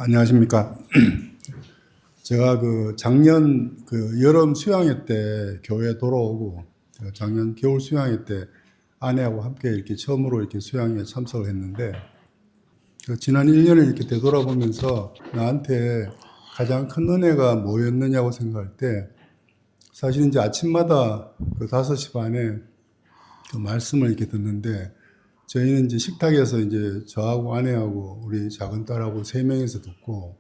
안녕하십니까. 제가 작년 여름 수양회 때 교회 돌아오고, 작년 겨울 수양회 때 아내하고 함께 이렇게 처음으로 이렇게 수양회에 참석을 했는데, 지난 1년을 이렇게 되돌아보면서 나한테 가장 큰 은혜가 뭐였느냐고 생각할 때, 사실 이제 아침마다 5시 반에 말씀을 이렇게 듣는데, 저희는 이제 식탁에서 이제 저하고 아내하고 우리 작은 딸하고 3명이서 듣고,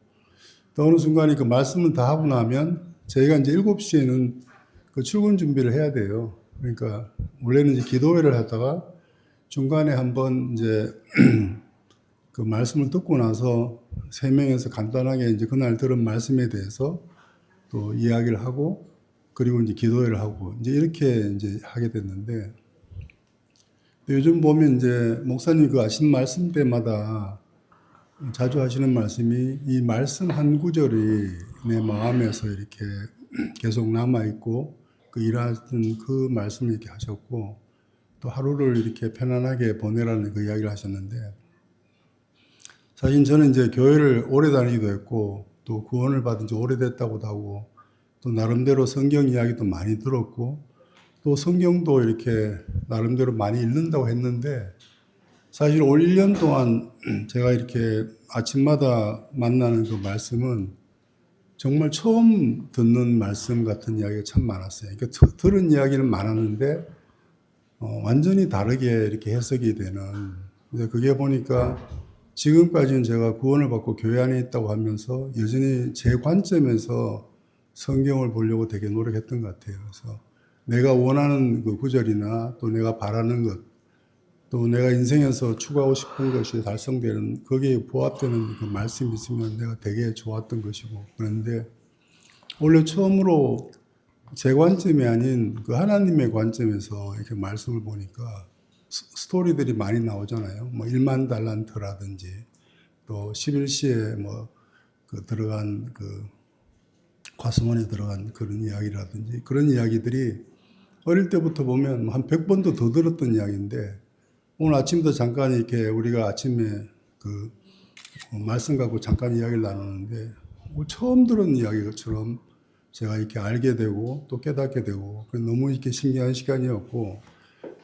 또 어느 순간에 말씀을 다 하고 나면 저희가 이제 7시에는 출근 준비를 해야 돼요. 그러니까 원래는 이제 기도회를 하다가 중간에 한번 이제 말씀을 듣고 나서 3명에서 간단하게 이제 그날 들은 말씀에 대해서 또 이야기를 하고, 그리고 이제 기도회를 하고 이제 이렇게 이제 하게 됐는데, 요즘 보면 이제 목사님 아신 말씀 때마다 자주 하시는 말씀이, 이 말씀 한 구절이 내 마음에서 이렇게 계속 남아있고, 일하던 그 말씀을 이렇게 하셨고, 또 하루를 이렇게 편안하게 보내라는 그 이야기를 하셨는데, 사실 저는 이제 교회를 오래 다니기도 했고, 또 구원을 받은 지 오래됐다고도 하고, 또 나름대로 성경 이야기도 많이 들었고, 또 성경도 이렇게 나름대로 많이 읽는다고 했는데, 사실 올 1년 동안 제가 이렇게 아침마다 만나는 그 말씀은 정말 처음 듣는 말씀 같은 이야기가 참 많았어요. 그러니까 들은 이야기는 많았는데 완전히 다르게 이렇게 해석이 되는. 근데 그게 보니까 지금까지는 제가 구원을 받고 교회 안에 있다고 하면서 여전히 제 관점에서 성경을 보려고 되게 노력했던 것 같아요. 그래서 내가 원하는 그 구절이나 또 내가 바라는 것, 또 내가 인생에서 추구하고 싶은 것이 달성되는, 거기에 부합되는 그 말씀이 있으면 내가 되게 좋았던 것이고, 그런데 원래 처음으로 제 관점이 아닌 하나님의 관점에서 이렇게 말씀을 보니까 스토리들이 많이 나오잖아요. 뭐 1만 달란트라든지 또 11시에 들어간 과수원에 들어간 그런 이야기라든지, 그런 이야기들이 어릴 때부터 보면 한 100번도 더 들었던 이야기인데, 오늘 아침도 잠깐 이렇게 우리가 아침에 말씀 갖고 잠깐 이야기를 나누는데, 처음 들은 이야기처럼 제가 이렇게 알게 되고 또 깨닫게 되고, 너무 이렇게 신기한 시간이었고,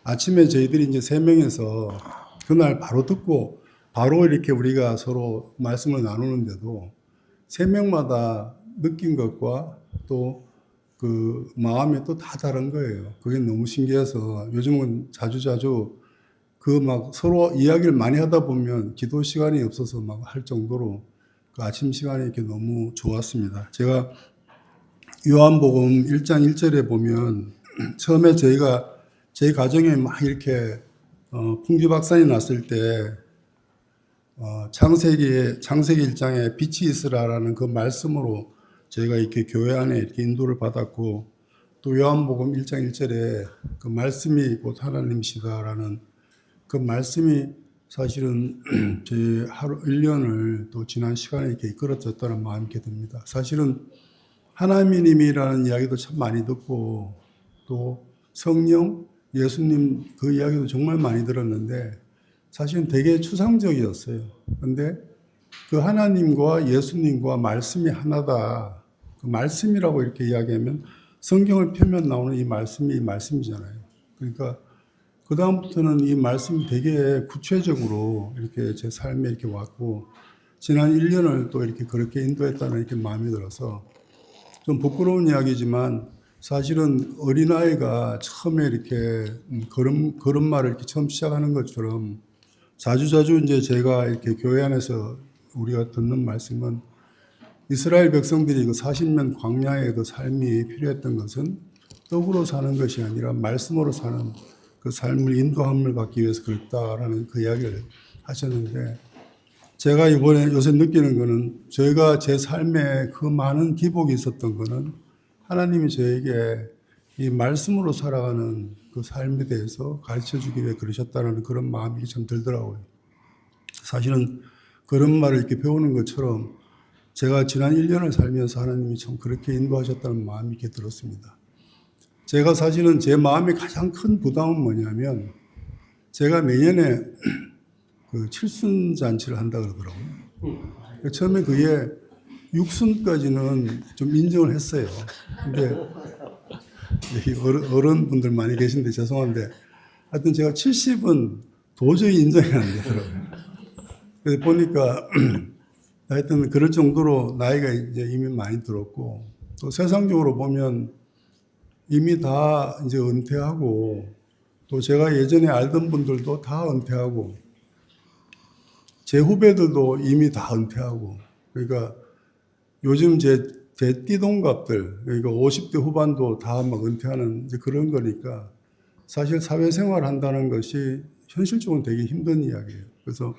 아침에 저희들이 이제 3명에서 그날 바로 듣고 바로 이렇게 우리가 서로 말씀을 나누는데도 3명마다 느낀 것과 또 마음이 또 다 다른 거예요. 그게 너무 신기해서 요즘은 자주 서로 이야기를 많이 하다 보면 기도 시간이 없어서 할 정도로 아침 시간이 이렇게 너무 좋았습니다. 제가 요한복음 1장 1절에 보면 처음에 저희 가정에 막 이렇게 풍기박산이 났을 때 창세기 1장에 빛이 있으라라는 그 말씀으로 저희가 이렇게 교회 안에 이렇게 인도를 받았고, 또 요한복음 1장 1절에 그 말씀이 곧 하나님이시다라는 그 말씀이 사실은 제 하루 1년을 또 지난 시간에 이렇게 이끌어졌다는 마음이 이렇게 듭니다. 사실은 하나님이라는 이야기도 참 많이 듣고, 또 성령, 예수님 그 이야기도 정말 많이 들었는데, 사실은 되게 추상적이었어요. 근데 그 하나님과 예수님과 말씀이 하나다. 그 말씀이라고 이렇게 이야기하면 성경을 펴면 나오는 이 말씀이 말씀이잖아요. 그러니까 그 다음부터는 이 말씀이 되게 구체적으로 이렇게 제 삶에 이렇게 왔고, 지난 1년을 또 이렇게 그렇게 인도했다는 이렇게 마음이 들어서 좀 부끄러운 이야기지만, 사실은 어린아이가 처음에 이렇게 걸음마를 이렇게 처음 시작하는 것처럼 자주 이제 제가 이렇게 교회 안에서 우리가 듣는 말씀은, 이스라엘 백성들이 40년 광야의 삶이 필요했던 것은 떡으로 사는 것이 아니라 말씀으로 사는 그 삶을 인도함을 받기 위해서 그렇다라는 그 이야기를 하셨는데, 제가 요새 느끼는 거는, 저희가 제 삶에 그 많은 기복이 있었던 거는 하나님이 저에게 이 말씀으로 살아가는 그 삶에 대해서 가르쳐 주기 위해 그러셨다는 그런 마음이 참 들더라고요. 사실은 그런 말을 이렇게 배우는 것처럼 제가 지난 1년을 살면서 하나님이 참 그렇게 인도하셨다는 마음이 이렇게 들었습니다. 제가 사실은 제 마음의 가장 큰 부담은 뭐냐면, 제가 내년에 칠순잔치를 한다 그러더라고요. 처음에 그게 육순까지는 좀 인정을 했어요. 근데 여기 어른분들 많이 계신데 죄송한데 하여튼 제가 70은 도저히 인정이 안 되더라고요. 그래서 보니까 하여튼 그럴 정도로 나이가 이제 이미 많이 들었고 또 세상적으로 보면 이미 다 이제 은퇴하고 또 제가 예전에 알던 분들도 다 은퇴하고 제 후배들도 이미 다 은퇴하고 그러니까 요즘 제 띠동갑들 그러니까 50대 후반도 다 막 은퇴하는 이제 그런 거니까 사실 사회생활 한다는 것이 현실적으로 되게 힘든 이야기예요. 그래서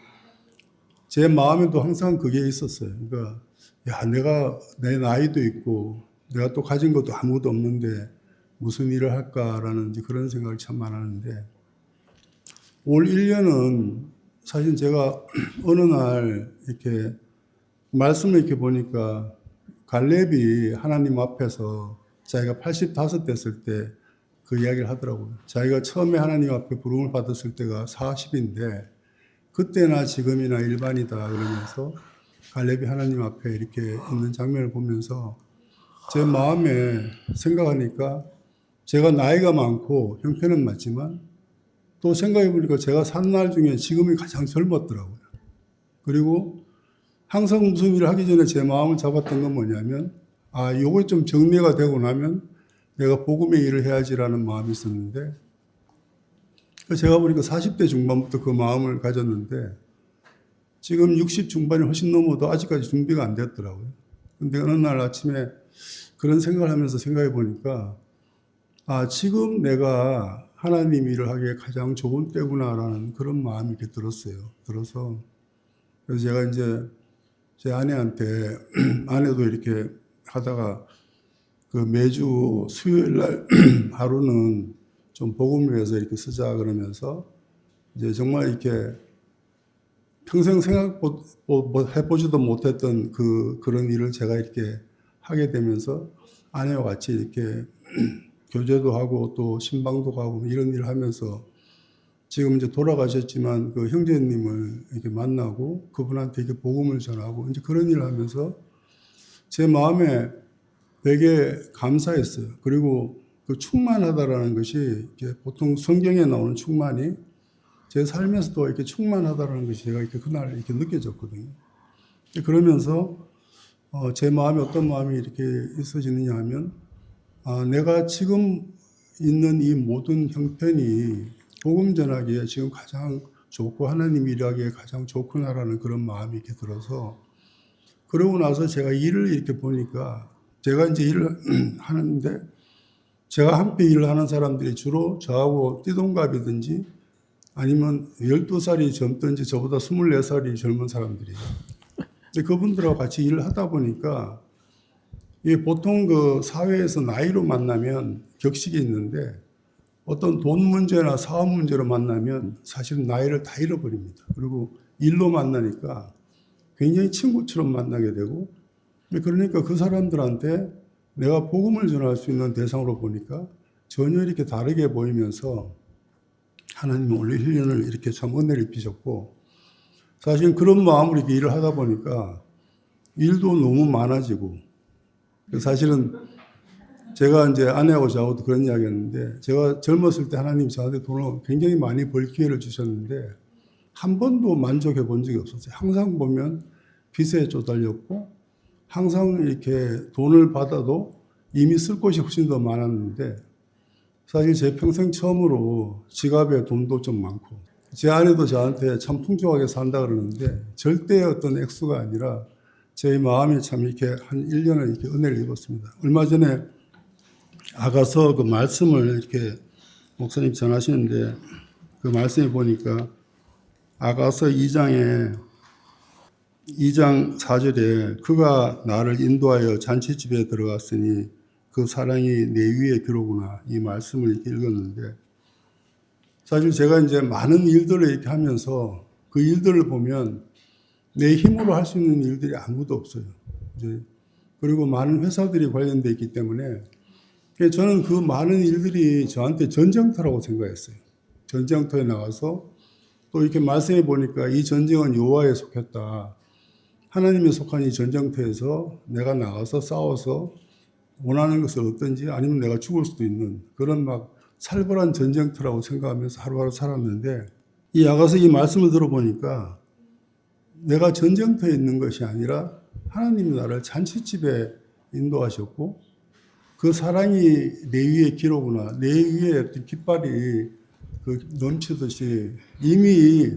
제 마음에도 항상 그게 있었어요. 그러니까 야 내가 내 나이도 있고 내가 또 가진 것도 아무것도 없는데 무슨 일을 할까라는 이제 그런 생각을 참 많았는데 올 1년은 사실 제가 어느 날 이렇게 말씀을 이렇게 보니까 갈렙이 하나님 앞에서 자기가 85 됐을 때 그 이야기를 하더라고요. 자기가 처음에 하나님 앞에 부름을 받았을 때가 40인데 그때나 지금이나 일반이다 그러면서 갈렙이 하나님 앞에 이렇게 있는 장면을 보면서 제 마음에 생각하니까 제가 나이가 많고 형편은 맞지만 또 생각해 보니까 제가 산 날 중에 지금이 가장 젊었더라고요. 그리고 항상 무슨 일을 하기 전에 제 마음을 잡았던 건 뭐냐면 요거 좀 정리가 되고 나면 내가 복음의 일을 해야지라는 마음이 있었는데 제가 보니까 40대 중반부터 그 마음을 가졌는데 지금 60 중반이 훨씬 넘어도 아직까지 준비가 안 됐더라고요. 근데 어느 날 아침에 그런 생각을 하면서 생각해 보니까 지금 내가 하나님 일을 하기에 가장 좋은 때구나라는 그런 마음이 이렇게 들었어요. 들어서 그래서 제가 이제 제 아내한테 아내도 이렇게 하다가 그 매주 수요일 날 하루는 좀 복음을 위해서 이렇게 쓰자 그러면서 이제 정말 이렇게 평생 해보지도 못했던 그런 일을 제가 이렇게 하게 되면서 아내와 같이 이렇게 교제도 하고 또 신방도 가고 이런 일을 하면서 지금 이제 돌아가셨지만 그 형제님을 이렇게 만나고 그분한테 이렇게 복음을 전하고 이제 그런 일을 하면서 제 마음에 되게 감사했어요. 그리고 그 충만하다라는 것이 이제 보통 성경에 나오는 충만이 제 삶에서도 이렇게 충만하다라는 것이 제가 이렇게 그날 이렇게 느껴졌거든요. 그러면서 제 마음에 어떤 마음이 이렇게 있어지느냐 하면 내가 지금 있는 이 모든 형편이 복음 전하기에 지금 가장 좋고 하나님 일하기에 가장 좋구나라는 그런 마음이 이렇게 들어서 그러고 나서 제가 일을 이렇게 보니까 제가 이제 일을 하는데 제가 함께 일을 하는 사람들이 주로 저하고 띠동갑이든지 아니면 12살이 젊든지 저보다 24살이 젊은 사람들이에요. 근데 그분들하고 같이 일을 하다 보니까 이게 보통 그 사회에서 나이로 만나면 격식이 있는데 어떤 돈 문제나 사업 문제로 만나면 사실 나이를 다 잃어버립니다. 그리고 일로 만나니까 굉장히 친구처럼 만나게 되고 그러니까 그 사람들한테 내가 복음을 전할 수 있는 대상으로 보니까 전혀 이렇게 다르게 보이면서 하나님이 올 1년을 이렇게 참 은혜를 입히셨고 사실 그런 마음으로 이렇게 일을 하다 보니까 일도 너무 많아지고 사실은 제가 이제 아내하고 저하고도 그런 이야기 했는데 제가 젊었을 때 하나님 저한테 돈을 굉장히 많이 벌 기회를 주셨는데 한 번도 만족해 본 적이 없었어요. 항상 보면 빚에 쪼달렸고 항상 이렇게 돈을 받아도 이미 쓸 곳이 훨씬 더 많았는데 사실 제 평생 처음으로 지갑에 돈도 좀 많고 제 아내도 저한테 참 풍족하게 산다 그러는데 절대 어떤 액수가 아니라 제 마음에 참 이렇게 한 1년을 이렇게 은혜를 입었습니다. 얼마 전에 아가서 그 말씀을 이렇게 목사님 전하시는데 그 말씀에 보니까 아가서 2장 4절에 그가 나를 인도하여 잔치집에 들어갔으니 그 사랑이 내 위에 기로구나 이 말씀을 이렇게 읽었는데 사실 제가 이제 많은 일들을 이렇게 하면서 그 일들을 보면 내 힘으로 할 수 있는 일들이 아무도 없어요. 이제 그리고 많은 회사들이 관련되어 있기 때문에 저는 그 많은 일들이 저한테 전쟁터라고 생각했어요. 전쟁터에 나가서 또 이렇게 말씀해 보니까 이 전쟁은 여호와에 속했다. 하나님에 속한 이 전쟁터에서 내가 나가서 싸워서 원하는 것을 얻든지 아니면 내가 죽을 수도 있는 그런 막 살벌한 전쟁터라고 생각하면서 하루하루 살았는데, 이 아가서 이 말씀을 들어보니까 내가 전쟁터에 있는 것이 아니라 하나님이 나를 잔치집에 인도하셨고 그 사랑이 내 위에 기로구나, 내 위에 어떤 깃발이 넘치듯이 이미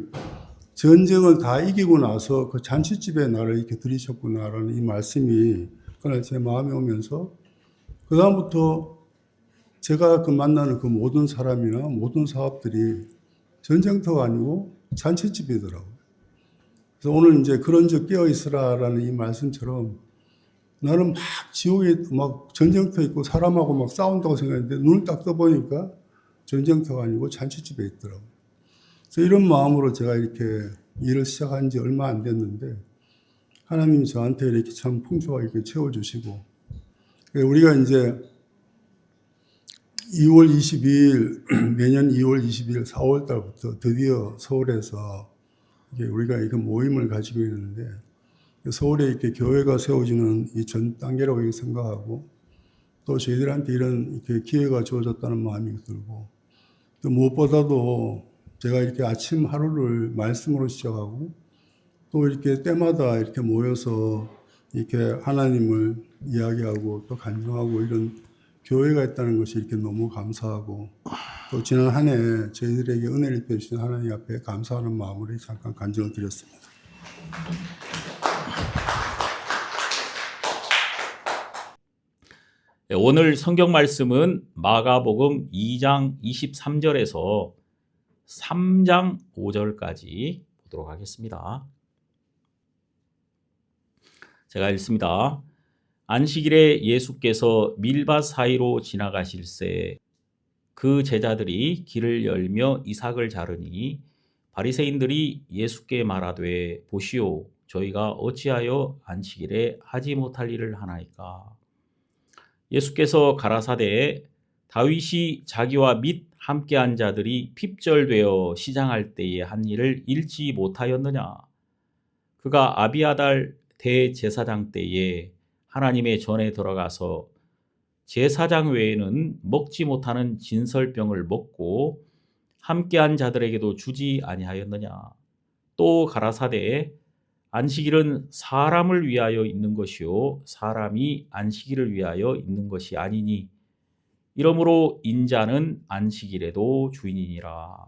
전쟁을 다 이기고 나서 그 잔치집에 나를 이렇게 들이셨구나라는 이 말씀이 그날 제 마음에 오면서 그다음부터 제가 만나는 그 모든 사람이나 모든 사업들이 전쟁터가 아니고 잔치집이더라고요. 그래서 오늘 이제 그런즉 깨어있으라라는 이 말씀처럼 나는 막 지옥에 막 전쟁터 있고 사람하고 막 싸운다고 생각했는데 눈을 딱 떠보니까 전쟁터가 아니고 잔치집에 있더라고요. 그래서 이런 마음으로 제가 이렇게 일을 시작한 지 얼마 안 됐는데 하나님이 저한테 이렇게 참 풍성하게 이렇게 채워주시고, 우리가 이제 2월 22일, 매년 2월 22일 4월 달부터 드디어 서울에서 우리가 이렇게 모임을 가지고 있는데, 서울에 이렇게 교회가 세워지는 이 전 단계라고 생각하고, 또 저희들한테 이런 이렇게 기회가 주어졌다는 마음이 들고, 또 무엇보다도 제가 이렇게 아침 하루를 말씀으로 시작하고, 또 이렇게 때마다 이렇게 모여서 이렇게 하나님을 이야기하고 또 간증하고 이런 교회가 있다는 것이 이렇게 너무 감사하고, 또 지난 한 해 저희들에게 은혜를 입혀주신 하나님 앞에 감사하는 마음으로 잠깐 간증을 드렸습니다. 오늘 성경 말씀은 마가복음 2장 23절에서 3장 5절까지 보도록 하겠습니다. 제가 읽습니다. 안식일에 예수께서 밀밭 사이로 지나가실새 그 제자들이 길을 열며 이삭을 자르니 바리새인들이 예수께 말하되 보시오, 저희가 어찌하여 안식일에 하지 못할 일을 하나이까? 예수께서 가라사대 다윗이 자기와 및 함께한 자들이 핍절되어 시장할 때에 한 일을 읽지 못하였느냐? 그가 아비아달 대제사장 때에 하나님의 전에 들어가서 제사장 외에는 먹지 못하는 진설병을 먹고 함께한 자들에게도 주지 아니하였느냐? 또 가라사대 안식일은 사람을 위하여 있는 것이요 사람이 안식일을 위하여 있는 것이 아니니 이러므로 인자는 안식일에도 주인이니라.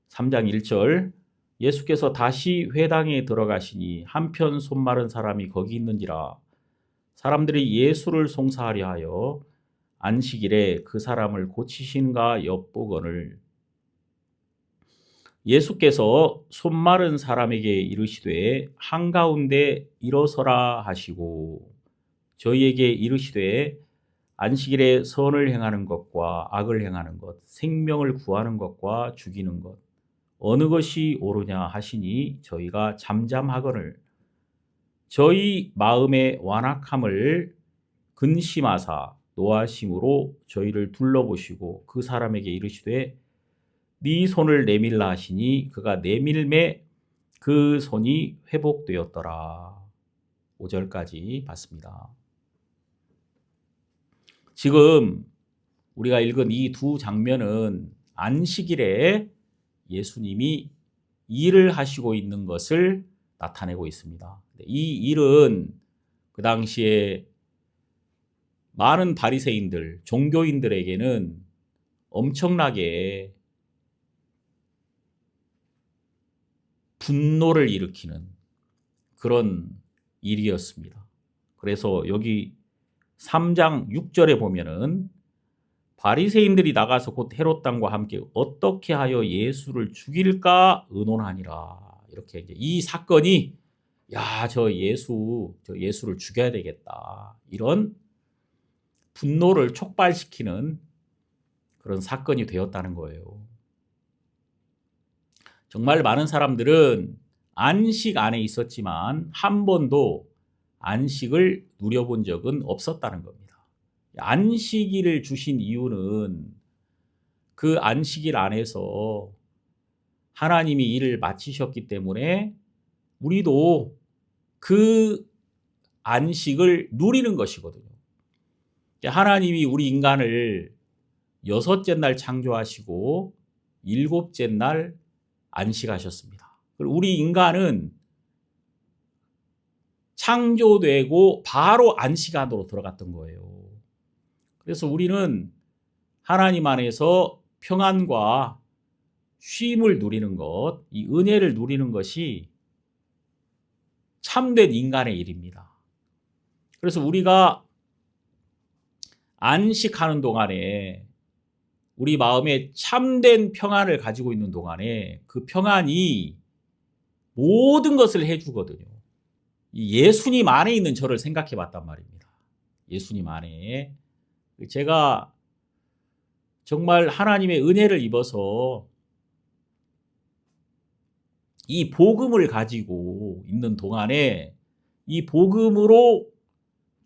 3장 1절 예수께서 다시 회당에 들어가시니 한편 손마른 사람이 거기 있는지라. 사람들이 예수를 송사하려 하여 안식일에 그 사람을 고치신가 엿보거늘 예수께서 손마른 사람에게 이르시되 한가운데 일어서라 하시고 저희에게 이르시되 안식일에 선을 행하는 것과 악을 행하는 것, 생명을 구하는 것과 죽이는 것 어느 것이 옳으냐 하시니 저희가 잠잠하거늘 저희 마음의 완악함을 근심하사 노하심으로 저희를 둘러보시고 그 사람에게 이르시되 네 손을 내밀라 하시니 그가 내밀매 그 손이 회복되었더라. 5절까지 봤습니다. 지금 우리가 읽은 이 두 장면은 안식일에 예수님이 일을 하시고 있는 것을 나타내고 있습니다. 이 일은 그 당시에 많은 바리새인들, 종교인들에게는 엄청나게 분노를 일으키는 그런 일이었습니다. 그래서 여기 3장 6절에 보면은 바리새인들이 나가서 곧 헤롯 당과 함께 어떻게 하여 예수를 죽일까 의논하니라. 이렇게 이제 이 사건이 저 예수를 죽여야 되겠다. 이런 분노를 촉발시키는 그런 사건이 되었다는 거예요. 정말 많은 사람들은 안식 안에 있었지만 한 번도 안식을 누려본 적은 없었다는 겁니다. 안식일을 주신 이유는 그 안식일 안에서 하나님이 일을 마치셨기 때문에 우리도 그 안식을 누리는 것이거든요. 하나님이 우리 인간을 6째 날 창조하시고 7째 날 안식하셨습니다. 우리 인간은 창조되고 바로 안식 안으로 들어갔던 거예요. 그래서 우리는 하나님 안에서 평안과 쉼을 누리는 것, 이 은혜를 누리는 것이 참된 인간의 일입니다. 그래서 우리가 안식하는 동안에 우리 마음에 참된 평안을 가지고 있는 동안에 그 평안이 모든 것을 해주거든요. 이 예수님 안에 있는 저를 생각해 봤단 말입니다. 예수님 안에. 제가 정말 하나님의 은혜를 입어서 이 복음을 가지고 있는 동안에 이 복음으로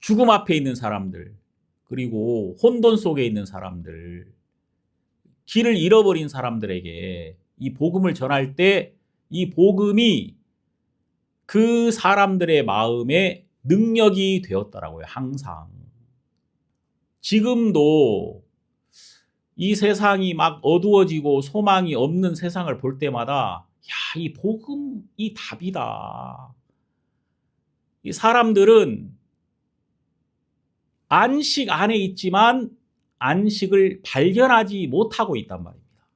죽음 앞에 있는 사람들, 그리고 혼돈 속에 있는 사람들, 길을 잃어버린 사람들에게 이 복음을 전할 때 이 복음이 그 사람들의 마음에 능력이 되었더라고요. 항상. 지금도 이 세상이 막 어두워지고 소망이 없는 세상을 볼 때마다 야, 이 복음이 답이다. 이 사람들은 안식 안에 있지만 안식을 발견하지 못하고 있단 말입니다.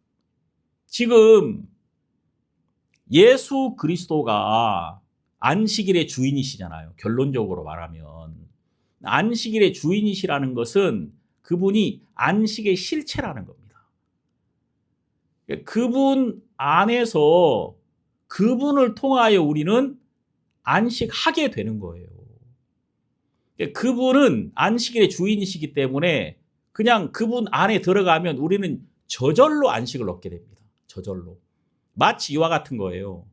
지금 예수 그리스도가 안식일의 주인이시잖아요. 결론적으로 말하면. 안식일의 주인이시라는 것은 그분이 안식의 실체라는 겁니다. 그분 안에서 그분을 통하여 우리는 안식하게 되는 거예요. 그분은 안식일의 주인이시기 때문에 그냥 그분 안에 들어가면 우리는 저절로 안식을 얻게 됩니다. 저절로. 마치 이와 같은 거예요.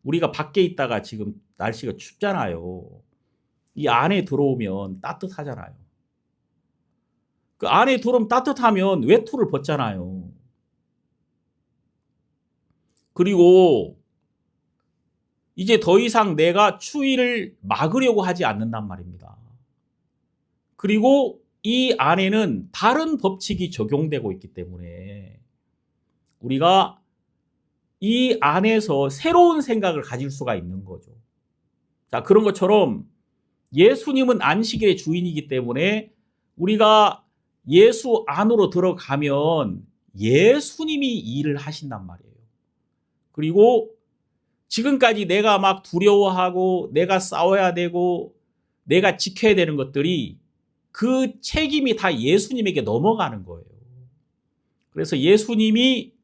우리가 밖에 있다가 지금 날씨가 춥잖아요. 이 안에 들어오면 따뜻하잖아요. 그 안에 들어오면 따뜻하면 외투를 벗잖아요. 그리고 이제 더 이상 내가 추위를 막으려고 하지 않는단 말입니다. 그리고 이 안에는 다른 법칙이 적용되고 있기 때문에 우리가 이 안에서 새로운 생각을 가질 수가 있는 거죠. 자, 그런 것처럼 예수님은 안식일의 주인이기 때문에 우리가 예수 안으로 들어가면 예수님이 일을 하신단 말이에요. 그리고 지금까지 내가 막 두려워하고 내가 싸워야 되고 내가 지켜야 되는 것들이 그 책임이 다 예수님에게 넘어가는 거예요. 그래서 예수님이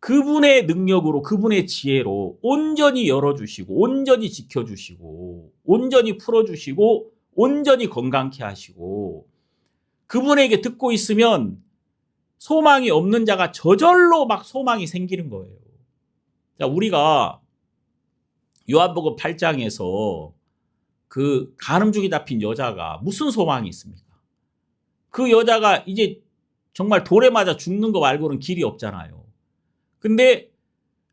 그분의 능력으로 그분의 지혜로 온전히 열어주시고 온전히 지켜주시고 온전히 풀어주시고 온전히 건강케 하시고 그분에게 듣고 있으면 소망이 없는 자가 저절로 막 소망이 생기는 거예요. 자, 우리가 요한복음 8장에서 그 간음죽이 잡힌 여자가 무슨 소망이 있습니까? 그 여자가 이제 정말 돌에 맞아 죽는 거 말고는 길이 없잖아요. 근데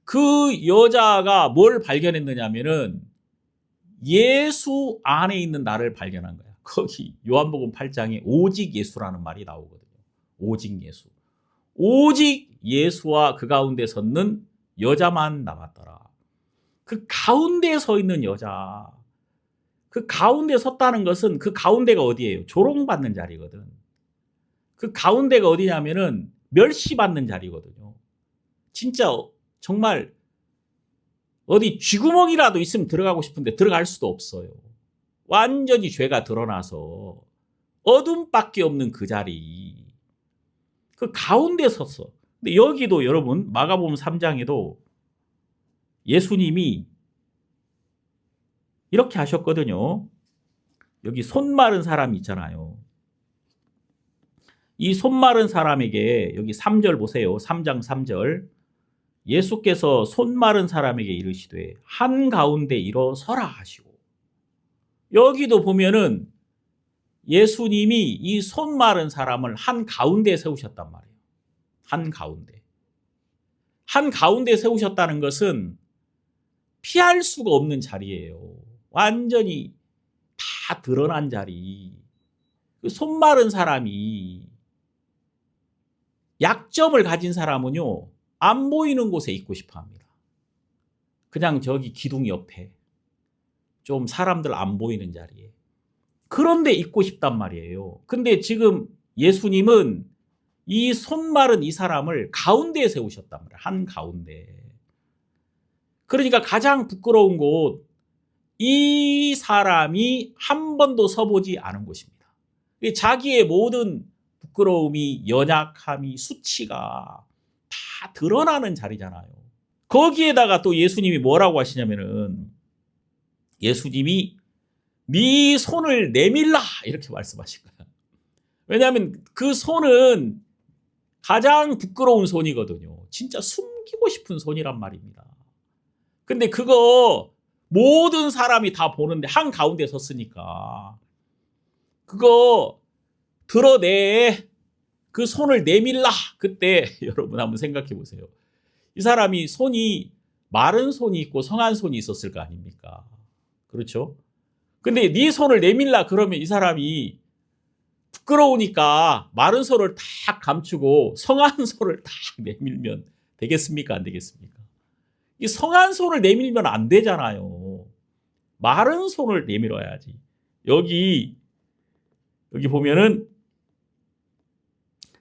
그 여자가 뭘 발견했느냐면은 예수 안에 있는 나를 발견한 거야. 거기 요한복음 8장에 오직 예수라는 말이 나오거든요. 오직 예수. 오직 예수와 그 가운데 섰는 여자만 남았더라. 그 가운데 서 있는 여자. 그 가운데 섰다는 것은 그 가운데가 어디예요? 조롱받는 자리거든. 그 가운데가 어디냐면은 멸시받는 자리거든요. 진짜 정말 어디 쥐구멍이라도 있으면 들어가고 싶은데 들어갈 수도 없어요. 완전히 죄가 드러나서 어둠밖에 없는 그 자리. 그 가운데 섰어. 근데 여기도 여러분 마가복음 3장에도 예수님이 이렇게 하셨거든요. 여기 손 마른 사람이 있잖아요. 이 손 마른 사람에게 여기 3절 보세요. 3장 3절. 예수께서 손 마른 사람에게 이르시되 한가운데 일어서라 하시고 여기도 보면은 예수님이 이 손 마른 사람을 한가운데 세우셨단 말이에요. 한가운데. 한가운데 세우셨다는 것은 피할 수가 없는 자리예요. 완전히 다 드러난 자리. 그 손 마른 사람이, 약점을 가진 사람은요, 안 보이는 곳에 있고 싶어 합니다. 그냥 저기 기둥 옆에, 좀 사람들 안 보이는 자리에. 그런데 있고 싶단 말이에요. 근데 지금 예수님은 이 손 마른 이 사람을 가운데에 세우셨단 말이에요. 한 가운데. 그러니까 가장 부끄러운 곳, 이 사람이 한 번도 서보지 않은 곳입니다. 자기의 모든 부끄러움이, 연약함이, 수치가 다 드러나는 자리잖아요. 거기에다가 또 예수님이 뭐라고 하시냐면은, 예수님이 네 손을 내밀라 이렇게 말씀하신 거예요. 왜냐하면 그 손은 가장 부끄러운 손이거든요. 진짜 숨기고 싶은 손이란 말입니다. 근데 그거 모든 사람이 다 보는데 한가운데 섰으니까 그거 드러내, 그 손을 내밀라. 그때 여러분 한번 생각해 보세요. 이 사람이 손이 마른 손이 있고 성한 손이 있었을 거 아닙니까? 그렇죠? 근데 네 손을 내밀라 그러면 이 사람이 부끄러우니까 마른 손을 딱 감추고 성한 손을 딱 내밀면 되겠습니까? 안 되겠습니까? 이 성한 손을 내밀면 안 되잖아요. 마른 손을 내밀어야지. 여기 보면은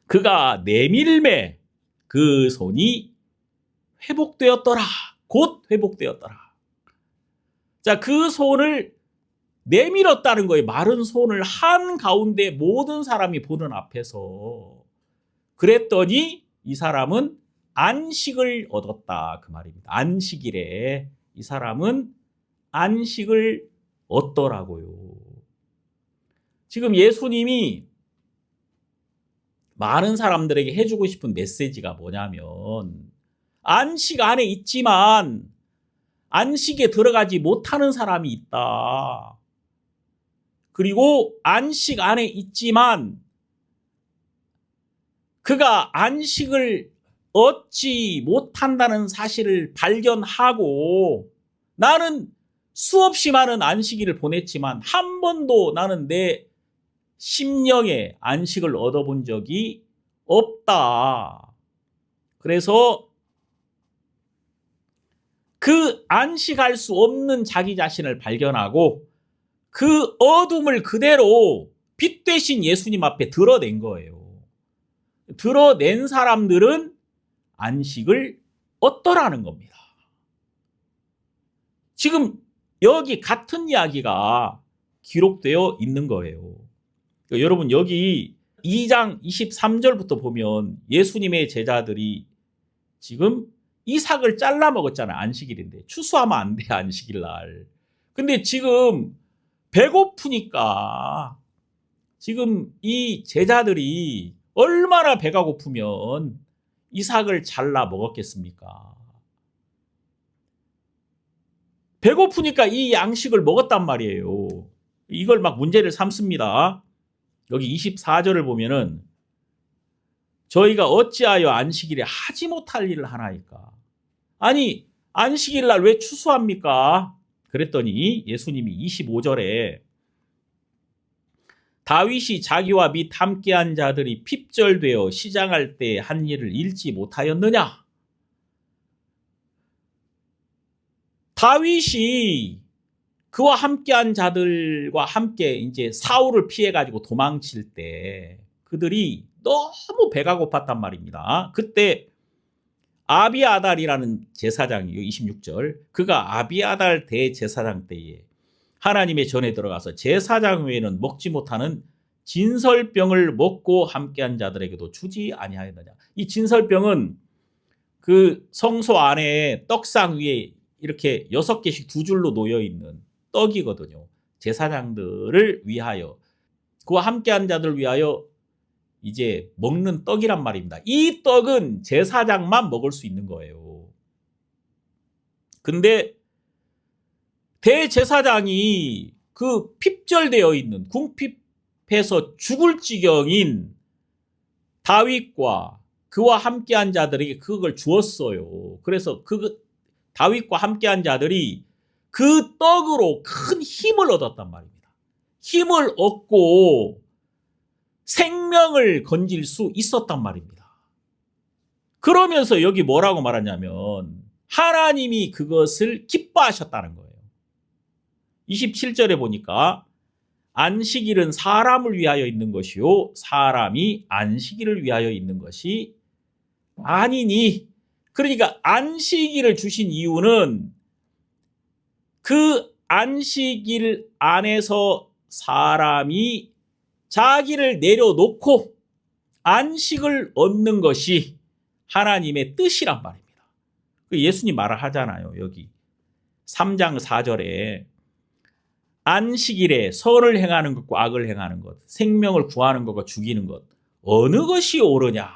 그가 내밀매 그 손이 회복되었더라. 곧 회복되었더라. 자, 그 손을 내밀었다는 거예요. 마른 손을 한가운데 모든 사람이 보는 앞에서. 그랬더니 이 사람은 안식을 얻었다. 그 말입니다. 안식일에 이 사람은 안식을 얻더라고요. 지금 예수님이 많은 사람들에게 해주고 싶은 메시지가 뭐냐면, 안식 안에 있지만 안식에 들어가지 못하는 사람이 있다. 그리고 안식 안에 있지만 그가 안식을 얻지 못한다는 사실을 발견하고, 나는 수없이 많은 안식일을 보냈지만 한 번도 나는 내 심령에 안식을 얻어본 적이 없다. 그래서 그 안식할 수 없는 자기 자신을 발견하고 그 어둠을 그대로 빛 대신 예수님 앞에 드러낸 거예요. 드러낸 사람들은 안식을 얻더라는 겁니다. 지금 여기 같은 이야기가 기록되어 있는 거예요. 그러니까 여러분 여기 2장 23절부터 보면 예수님의 제자들이 지금 이삭을 잘라 먹었잖아요. 안식일인데. 추수하면 안 돼, 안식일 날. 근데 지금 배고프니까 지금 이 제자들이 얼마나 배가 고프면 이삭을 잘라 먹었겠습니까? 배고프니까 이 양식을 먹었단 말이에요. 이걸 막 문제를 삼습니다. 여기 24절을 보면은 저희가 어찌하여 안식일에 하지 못할 일을 하나이까? 아니, 안식일 날 왜 추수합니까? 그랬더니 예수님이 25절에 다윗이 자기와 및 함께한 자들이 핍절되어 시장할 때 한 일을 잃지 못하였느냐? 다윗이 그와 함께한 자들과 함께 이제 사울을 피해가지고 도망칠 때 그들이 너무 배가 고팠단 말입니다. 그때 아비아달이라는 제사장이요. 26절. 그가 아비아달 대제사장 때에 하나님의 전에 들어가서 제사장 외에는 먹지 못하는 진설병을 먹고 함께한 자들에게도 주지 아니하였느냐. 이 진설병은 그 성소 안에 떡상 위에 이렇게 6개씩 두 줄로 놓여 있는 떡이거든요. 제사장들을 위하여, 그와 함께한 자들을 위하여 이제 먹는 떡이란 말입니다. 이 떡은 제사장만 먹을 수 있는 거예요. 근데 대제사장이 그 핍절되어 있는, 궁핍해서 죽을 지경인 다윗과 그와 함께한 자들에게 그걸 주었어요. 그래서 그 다윗과 함께한 자들이 그 떡으로 큰 힘을 얻었단 말입니다. 힘을 얻고 생명을 건질 수 있었단 말입니다. 그러면서 여기 뭐라고 말하냐면 하나님이 그것을 기뻐하셨다는 거예요. 27절에 보니까 안식일은 사람을 위하여 있는 것이요 사람이 안식일을 위하여 있는 것이 아니니. 그러니까 안식일을 주신 이유는 그 안식일 안에서 사람이 자기를 내려놓고 안식을 얻는 것이 하나님의 뜻이란 말입니다. 예수님 말을 하잖아요. 여기 3장 4절에 안식일에 선을 행하는 것과 악을 행하는 것, 생명을 구하는 것과 죽이는 것, 어느 것이 옳으냐.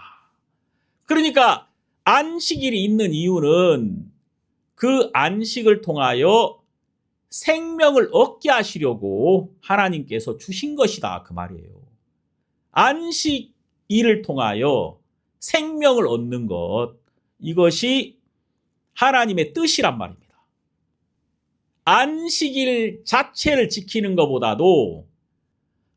그러니까 안식일이 있는 이유는 그 안식을 통하여 생명을 얻게 하시려고 하나님께서 주신 것이다. 그 말이에요. 안식일을 통하여 생명을 얻는 것, 이것이 하나님의 뜻이란 말입니다. 안식일 자체를 지키는 것보다도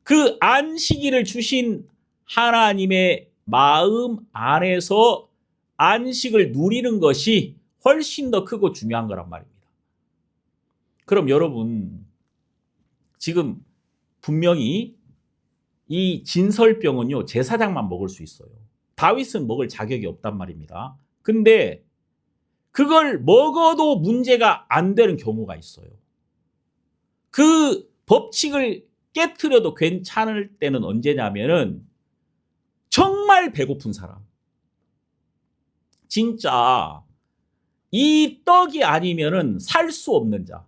그 안식일을 주신 하나님의 마음 안에서 안식을 누리는 것이 훨씬 더 크고 중요한 거란 말입니다. 그럼 여러분, 지금 분명히 이 진설병은요, 제사장만 먹을 수 있어요. 다윗은 먹을 자격이 없단 말입니다. 근데 그걸 먹어도 문제가 안 되는 경우가 있어요. 그 법칙을 깨트려도 괜찮을 때는 언제냐면은 정말 배고픈 사람. 진짜 이 떡이 아니면은 살 수 없는 자.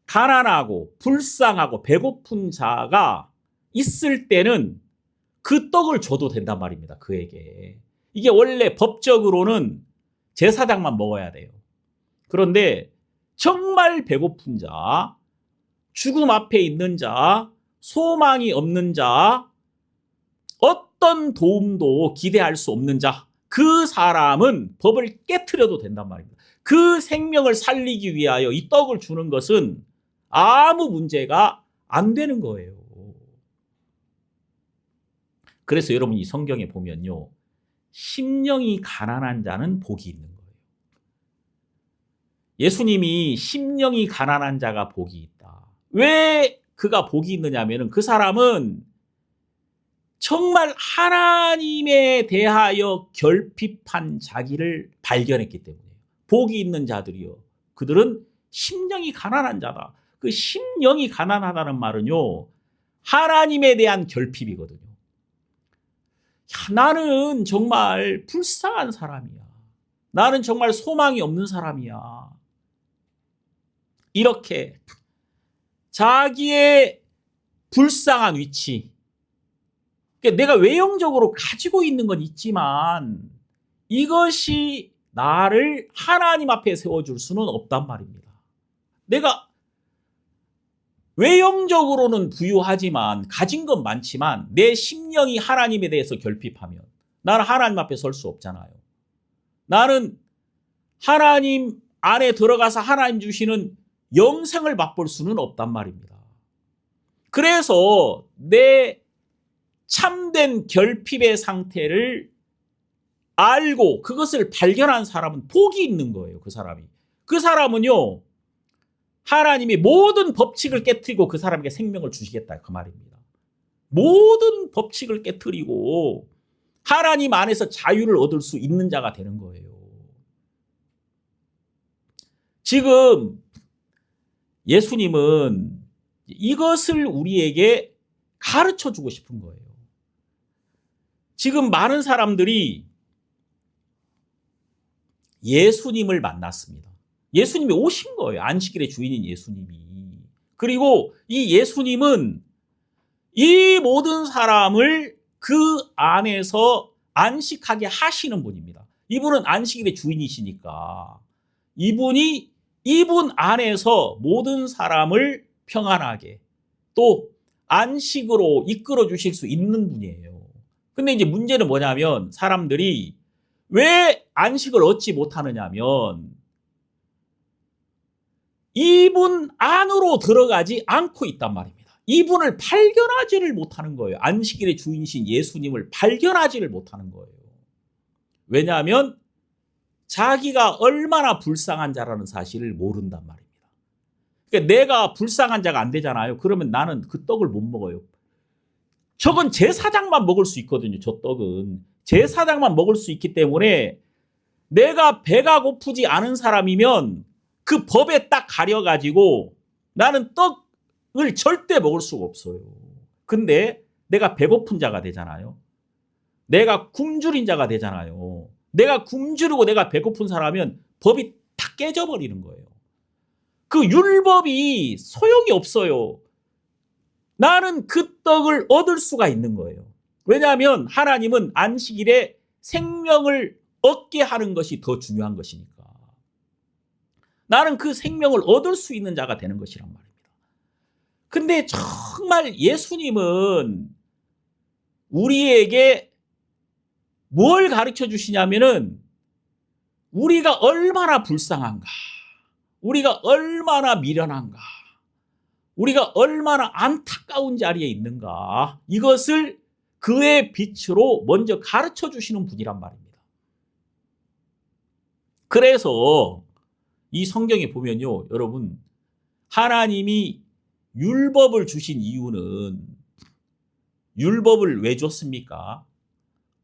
가난하고 불쌍하고 배고픈 자가 있을 때는 그 떡을 줘도 된단 말입니다. 그에게. 이게 원래 법적으로는 제사장만 먹어야 돼요. 그런데 정말 배고픈 자, 죽음 앞에 있는 자, 소망이 없는 자, 어떤 도움도 기대할 수 없는 자, 그 사람은 법을 깨트려도 된단 말입니다. 그 생명을 살리기 위하여 이 떡을 주는 것은 아무 문제가 안 되는 거예요. 그래서 여러분 이 성경에 보면요, 심령이 가난한 자는 복이 있는 거예요. 예수님이 심령이 가난한 자가 복이 있다. 왜 그가 복이 있느냐면은 그 사람은 정말 하나님에 대하여 결핍한 자기를 발견했기 때문이에요. 복이 있는 자들이요, 그들은 심령이 가난한 자다. 그 심령이 가난하다는 말은요, 하나님에 대한 결핍이거든요. 야, 나는 정말 불쌍한 사람이야. 나는 정말 소망이 없는 사람이야. 이렇게 자기의 불쌍한 위치, 내가 외형적으로 가지고 있는 건 있지만 이것이 나를 하나님 앞에 세워줄 수는 없단 말입니다. 내가 외형적으로는 부유하지만 가진 건 많지만 내 심령이 하나님에 대해서 결핍하면 나는 하나님 앞에 설 수 없잖아요. 나는 하나님 안에 들어가서 하나님 주시는 영생을 맛볼 수는 없단 말입니다. 그래서 내 참된 결핍의 상태를 알고 그것을 발견한 사람은 복이 있는 거예요. 그 사람이. 그 사람은요, 하나님이 모든 법칙을 깨트리고 그 사람에게 생명을 주시겠다, 그 말입니다. 모든 법칙을 깨트리고 하나님 안에서 자유를 얻을 수 있는 자가 되는 거예요. 지금 예수님은 이것을 우리에게 가르쳐 주고 싶은 거예요. 지금 많은 사람들이 예수님을 만났습니다. 예수님이 오신 거예요. 안식일의 주인인 예수님이. 그리고 이 예수님은 이 모든 사람을 그 안에서 안식하게 하시는 분입니다. 이분은 안식일의 주인이시니까 이분 안에서 모든 사람을 평안하게 또 안식으로 이끌어 주실 수 있는 분이에요. 근데 이제 문제는 뭐냐면 사람들이 왜 안식을 얻지 못하느냐면 이분 안으로 들어가지 않고 있단 말입니다. 이분을 발견하지를 못하는 거예요. 안식일의 주인이신 예수님을 발견하지를 못하는 거예요. 왜냐하면 자기가 얼마나 불쌍한 자라는 사실을 모른단 말입니다. 그러니까 내가 불쌍한 자가 안 되잖아요. 그러면 나는 그 떡을 못 먹어요. 저건 제사장만 먹을 수 있거든요. 저 떡은 제사장만 먹을 수 있기 때문에 내가 배가 고프지 않은 사람이면 그 법에 딱 가려가지고 나는 떡을 절대 먹을 수가 없어요. 근데 내가 배고픈 자가 되잖아요. 내가 굶주린 자가 되잖아요. 내가 굶주리고 내가 배고픈 사람이면 법이 다 깨져버리는 거예요. 그 율법이 소용이 없어요. 나는 그 떡을 얻을 수가 있는 거예요. 왜냐하면 하나님은 안식일에 생명을 얻게 하는 것이 더 중요한 것이니까. 나는 그 생명을 얻을 수 있는 자가 되는 것이란 말입니다. 근데 정말 예수님은 우리에게 뭘 가르쳐 주시냐면은 우리가 얼마나 불쌍한가, 우리가 얼마나 미련한가, 우리가 얼마나 안타까운 자리에 있는가, 이것을 그의 빛으로 먼저 가르쳐 주시는 분이란 말입니다. 그래서 이 성경에 보면요, 여러분, 하나님이 율법을 주신 이유는 율법을 왜 줬습니까?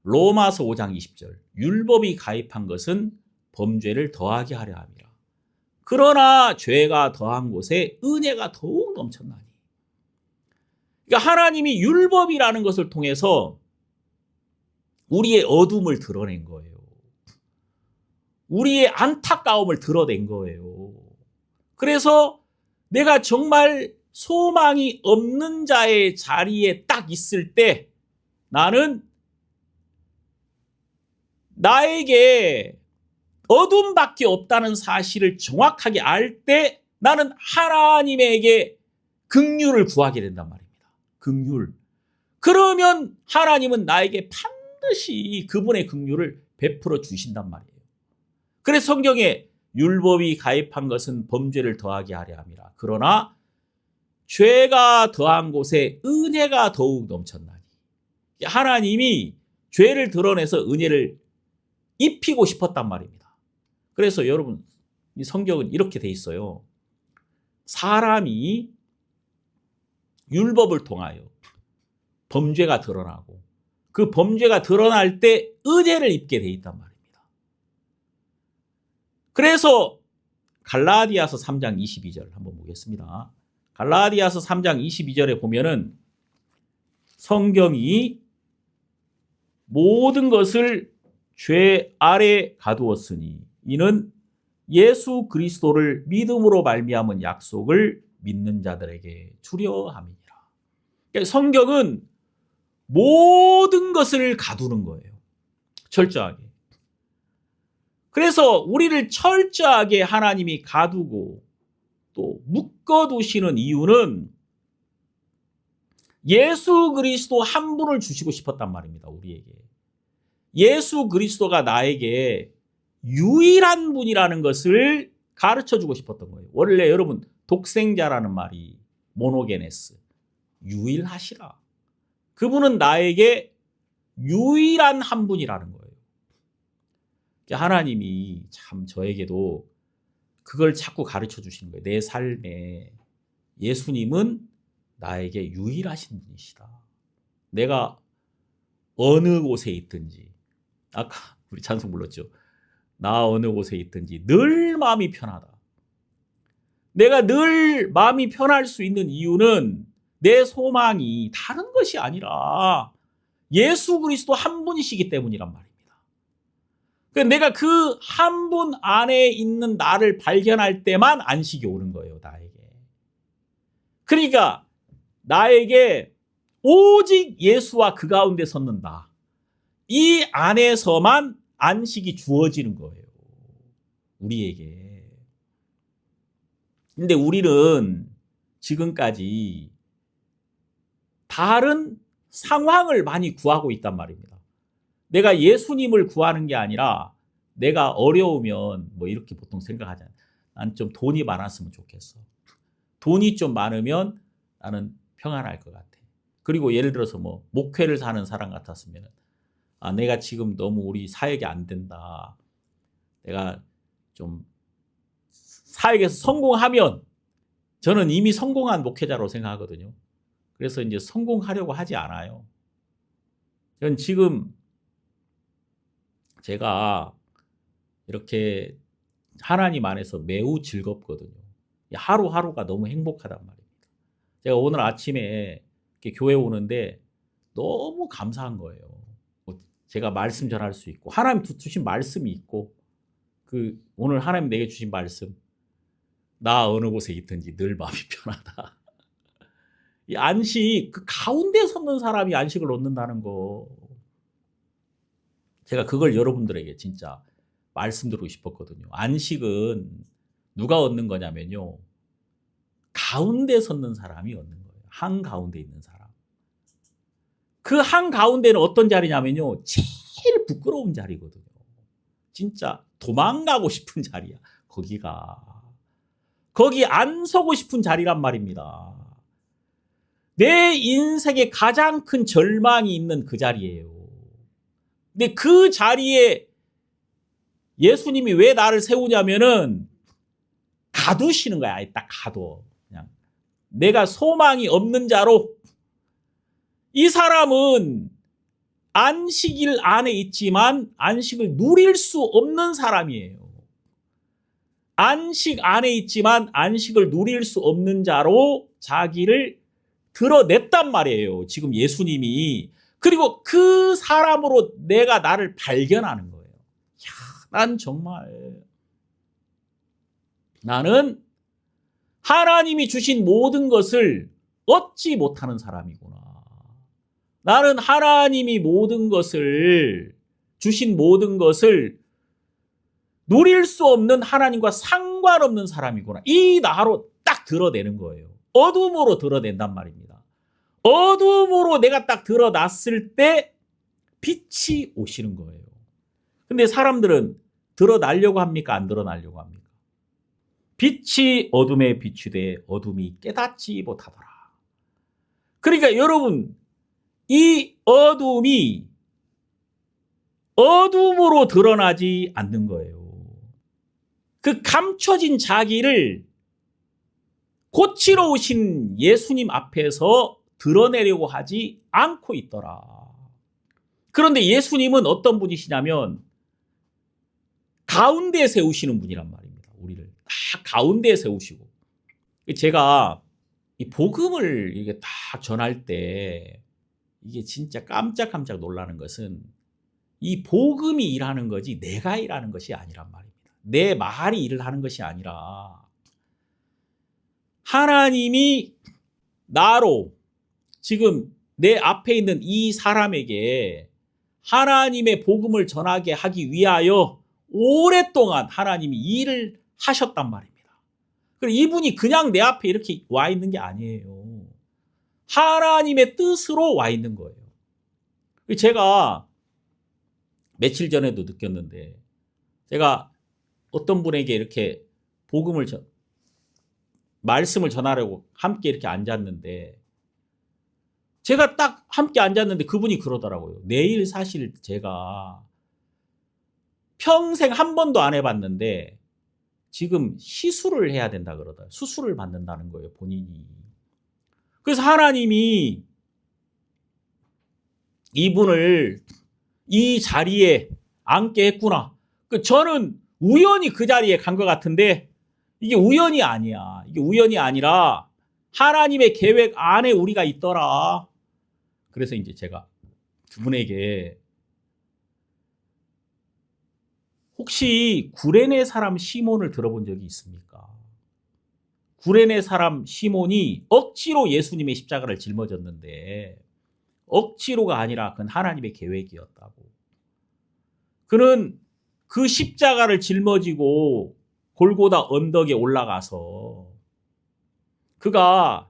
로마서 5장 20절. 율법이 가입한 것은 범죄를 더하게 하려 함이라. 그러나 죄가 더한 곳에 은혜가 더욱 넘쳤나니. 그러니까 하나님이 율법이라는 것을 통해서 우리의 어둠을 드러낸 거예요. 우리의 안타까움을 드러낸 거예요. 그래서 내가 정말 소망이 없는 자의 자리에 딱 있을 때 나는 나에게 어둠밖에 없다는 사실을 정확하게 알 때 나는 하나님에게 긍휼을 구하게 된단 말입니다. 긍휼. 그러면 하나님은 나에게 반드시 그분의 긍휼을 베풀어 주신단 말이에요. 그래서 성경에 율법이 가입한 것은 범죄를 더하게 하려 함이라. 그러나 죄가 더한 곳에 은혜가 더욱 넘쳤나니. 하나님이 죄를 드러내서 은혜를 입히고 싶었단 말입니다. 그래서 여러분, 이 성경은 이렇게 돼 있어요. 사람이 율법을 통하여 범죄가 드러나고 그 범죄가 드러날 때 은혜를 입게 돼 있단 말입니다. 그래서 갈라디아서 3장 22절 한번 보겠습니다. 갈라디아서 3장 22절에 보면은 성경이 모든 것을 죄 아래 가두었으니 이는 예수 그리스도를 믿음으로 말미암은 약속을 믿는 자들에게 주려 함이니라. 그러니까 성경은 모든 것을 가두는 거예요. 철저하게. 그래서 우리를 철저하게 하나님이 가두고 또 묶어두시는 이유는 예수 그리스도 한 분을 주시고 싶었단 말입니다. 우리에게. 예수 그리스도가 나에게 유일한 분이라는 것을 가르쳐주고 싶었던 거예요. 원래 여러분 독생자라는 말이 모노게네스, 유일하시라. 그분은 나에게 유일한 한 분이라는 거예요. 하나님이 참 저에게도 그걸 자꾸 가르쳐 주시는 거예요. 내 삶에 예수님은 나에게 유일하신 분이시다. 내가 어느 곳에 있든지, 아까 우리 찬송 불렀죠. 나 어느 곳에 있든지 늘 마음이 편하다. 내가 늘 마음이 편할 수 있는 이유는 내 소망이 다른 것이 아니라 예수 그리스도 한 분이시기 때문이란 말입니다. 그러니까 내가 그 한 분 안에 있는 나를 발견할 때만 안식이 오는 거예요, 나에게. 그러니까 나에게 오직 예수와 그 가운데 섰는다. 이 안에서만 안식이 주어지는 거예요, 우리에게. 근데 우리는 지금까지 다른 상황을 많이 구하고 있단 말입니다. 내가 예수님을 구하는 게 아니라 내가 어려우면 뭐 이렇게 보통 생각하잖아요. 난 좀 돈이 많았으면 좋겠어. 돈이 좀 많으면 나는 평안할 것 같아. 그리고 예를 들어서 뭐 목회를 사는 사람 같았으면 내가 지금 너무 우리 사역이 안 된다. 내가 좀 사역에서 성공하면 저는 이미 성공한 목회자로 생각하거든요. 그래서 이제 성공하려고 하지 않아요. 전 지금 제가 이렇게 하나님 안에서 매우 즐겁거든요. 하루하루가 너무 행복하단 말입니다. 제가 오늘 아침에 이렇게 교회 오는데 너무 감사한 거예요. 제가 말씀 전할 수 있고 하나님 주신 말씀이 있고 오늘 하나님 내게 주신 말씀 나 어느 곳에 있든지 늘 마음이 편하다. 이 안식 그 가운데 섰는 사람이 안식을 얻는다는 거 제가 그걸 여러분들에게 진짜 말씀드리고 싶었거든요. 안식은 누가 얻는 거냐면요. 가운데 섰는 사람이 얻는 거예요. 한가운데 있는 사람. 그 한가운데는 어떤 자리냐면요. 제일 부끄러운 자리거든요. 진짜 도망가고 싶은 자리야. 거기 안 서고 싶은 자리란 말입니다. 내 인생에 가장 큰 절망이 있는 그 자리예요. 근데 그 자리에 예수님이 왜 나를 세우냐면은 가두시는 거야. 딱 가둬. 그냥 내가 소망이 없는 자로 이 사람은 안식일 안에 있지만 안식을 누릴 수 없는 사람이에요. 안식 안에 있지만 안식을 누릴 수 없는 자로 자기를 드러냈단 말이에요. 지금 예수님이. 그리고 그 사람으로 내가 나를 발견하는 거예요. 난 정말 나는 하나님이 주신 모든 것을 얻지 못하는 사람이구나. 나는 하나님이 주신 모든 것을 누릴 수 없는 하나님과 상관없는 사람이구나. 이 나로 딱 드러내는 거예요. 어둠으로 드러낸단 말입니다. 어둠으로 내가 딱 드러났을 때 빛이 오시는 거예요. 근데 사람들은 드러나려고 합니까? 안 드러나려고 합니까? 빛이 어둠에 비추되 어둠이 깨닫지 못하더라. 그러니까 여러분, 이 어둠이 어둠으로 드러나지 않는 거예요. 그 감춰진 자기를 고치러 오신 예수님 앞에서 드러내려고 하지 않고 있더라. 그런데 예수님은 어떤 분이시냐면 가운데에 세우시는 분이란 말입니다. 우리를 딱 가운데에 세우시고. 제가 이 복음을 이게 딱 전할 때 이게 진짜 깜짝깜짝 놀라는 것은 이 복음이 일하는 거지 내가 일하는 것이 아니란 말입니다. 내 말이 일을 하는 것이 아니라 하나님이 나로 지금 내 앞에 있는 이 사람에게 하나님의 복음을 전하게 하기 위하여 오랫동안 하나님이 일을 하셨단 말입니다. 그리고 이분이 그냥 내 앞에 이렇게 와 있는 게 아니에요. 하나님의 뜻으로 와 있는 거예요. 제가 며칠 전에도 느꼈는데 제가 어떤 분에게 이렇게 말씀을 전하려고 함께 이렇게 앉았는데 제가 딱 함께 앉았는데 그분이 그러더라고요. 내일 사실 제가 평생 한 번도 안 해봤는데 지금 시술을 해야 된다 그러더라고요. 수술을 받는다는 거예요, 본인이. 그래서 하나님이 이분을 이 자리에 앉게 했구나. 저는 우연히 그 자리에 간 것 같은데 이게 우연이 아니야. 이게 우연이 아니라 하나님의 계획 안에 우리가 있더라. 그래서 이제 제가 그분에게 혹시 구레네 사람 시몬을 들어본 적이 있습니까? 구레네 사람 시몬이 억지로 예수님의 십자가를 짊어졌는데 억지로가 아니라 그건 하나님의 계획이었다고. 그는 그 십자가를 짊어지고 골고다 언덕에 올라가서 그가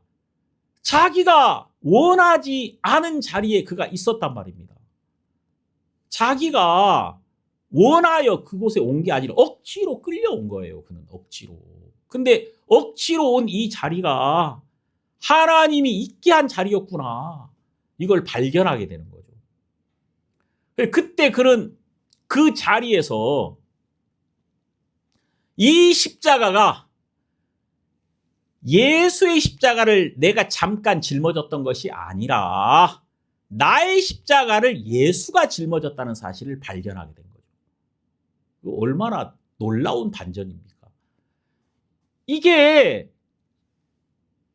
자기가 원하지 않은 자리에 그가 있었단 말입니다. 자기가 원하여 그곳에 온 게 아니라 억지로 끌려온 거예요. 그는 억지로. 근데 억지로 온 이 자리가 하나님이 있게 한 자리였구나. 이걸 발견하게 되는 거죠. 그때 그 자리에서 이 십자가가 예수의 십자가를 내가 잠깐 짊어졌던 것이 아니라 나의 십자가를 예수가 짊어졌다는 사실을 발견하게 된 거죠. 얼마나 놀라운 반전입니까? 이게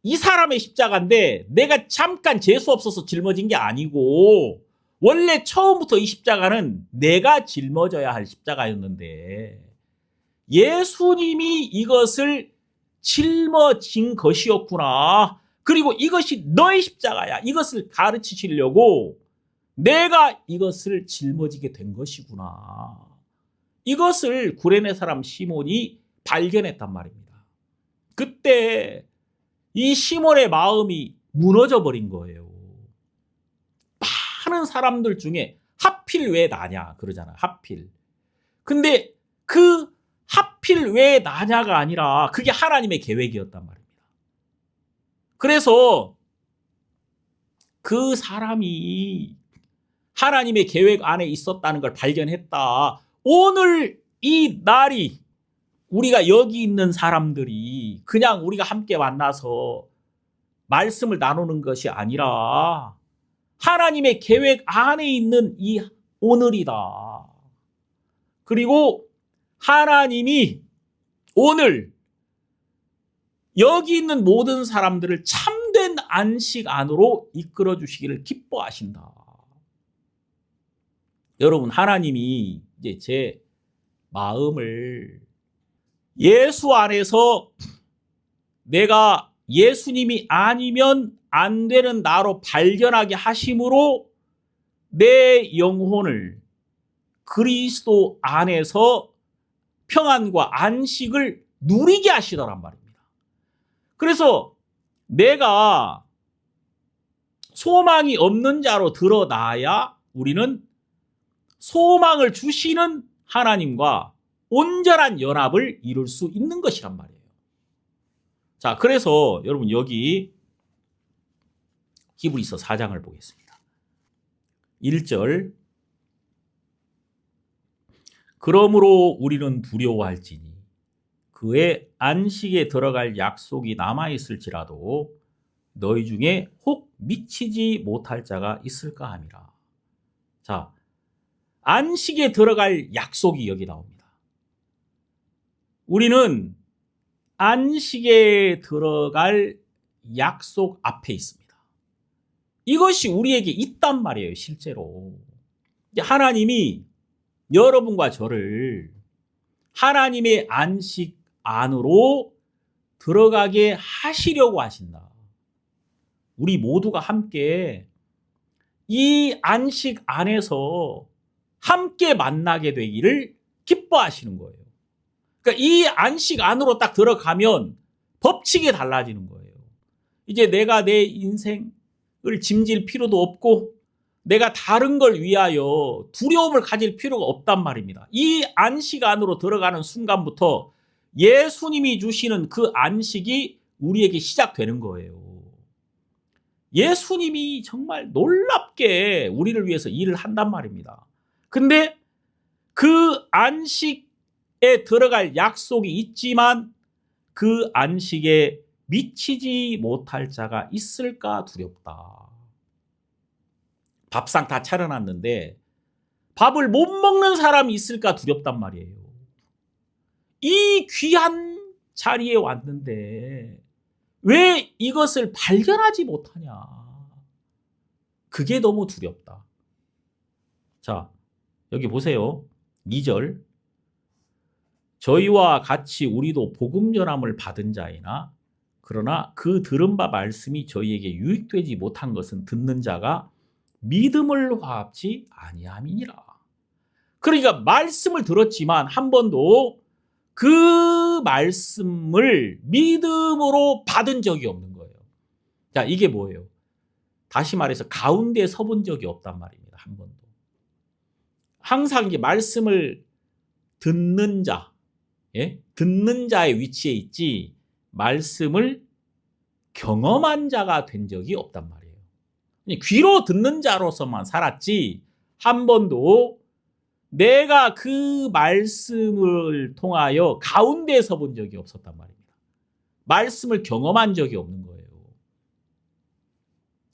이 사람의 십자가인데 내가 잠깐 재수 없어서 짊어진 게 아니고 원래 처음부터 이 십자가는 내가 짊어져야 할 십자가였는데 예수님이 이것을 짊어진 것이었구나. 그리고 이것이 너의 십자가야. 이것을 가르치시려고 내가 이것을 짊어지게 된 것이구나. 이것을 구레네 사람 시몬이 발견했단 말입니다. 그때 이 시몬의 마음이 무너져 버린 거예요. 많은 사람들 중에 하필 왜 나냐 그러잖아요. 하필. 근데 그 하필 왜 나냐가 아니라 그게 하나님의 계획이었단 말입니다. 그래서 그 사람이 하나님의 계획 안에 있었다는 걸 발견했다. 오늘 이 날이 우리가 여기 있는 사람들이 그냥 우리가 함께 만나서 말씀을 나누는 것이 아니라 하나님의 계획 안에 있는 이 오늘이다. 그리고 하나님이 오늘 여기 있는 모든 사람들을 참된 안식 안으로 이끌어 주시기를 기뻐하신다. 여러분, 하나님이 이제 제 마음을 예수 안에서 내가 예수님이 아니면 안 되는 나로 발견하게 하심으로 내 영혼을 그리스도 안에서 평안과 안식을 누리게 하시더란 말입니다. 그래서 내가 소망이 없는 자로 드러나야 우리는 소망을 주시는 하나님과 온전한 연합을 이룰 수 있는 것이란 말이에요. 자, 그래서 여러분 여기 히브리서 4장을 보겠습니다. 1절 그러므로 우리는 두려워할지니 그의 안식에 들어갈 약속이 남아있을지라도 너희 중에 혹 미치지 못할 자가 있을까 함이라. 자, 안식에 들어갈 약속이 여기 나옵니다. 우리는 안식에 들어갈 약속 앞에 있습니다. 이것이 우리에게 있단 말이에요, 실제로. 하나님이 여러분과 저를 하나님의 안식 안으로 들어가게 하시려고 하신다. 우리 모두가 함께 이 안식 안에서 함께 만나게 되기를 기뻐하시는 거예요. 그러니까 이 안식 안으로 딱 들어가면 법칙이 달라지는 거예요. 이제 내가 내 인생을 짐질 필요도 없고 내가 다른 걸 위하여 두려움을 가질 필요가 없단 말입니다. 이 안식 안으로 들어가는 순간부터 예수님이 주시는 그 안식이 우리에게 시작되는 거예요. 예수님이 정말 놀랍게 우리를 위해서 일을 한단 말입니다. 근데 그 안식에 들어갈 약속이 있지만 그 안식에 미치지 못할 자가 있을까 두렵다. 밥상 다 차려놨는데 밥을 못 먹는 사람이 있을까 두렵단 말이에요. 이 귀한 자리에 왔는데 왜 이것을 발견하지 못하냐. 그게 너무 두렵다. 자, 여기 보세요. 2절. 저희와 같이 우리도 복음 전함을 받은 자이나 그러나 그 들은 바 말씀이 저희에게 유익되지 못한 것은 듣는 자가 믿음을 화합지 아니함이니라. 그러니까 말씀을 들었지만 한 번도 그 말씀을 믿음으로 받은 적이 없는 거예요. 자, 이게 뭐예요? 다시 말해서 가운데 서본 적이 없단 말입니다. 한 번도. 항상 이게 말씀을 듣는 자, 예? 듣는 자의 위치에 있지 말씀을 경험한 자가 된 적이 없단 말이에요. 귀로 듣는 자로서만 살았지 한 번도 내가 그 말씀을 통하여 가운데 서 본 적이 없었단 말입니다. 말씀을 경험한 적이 없는 거예요.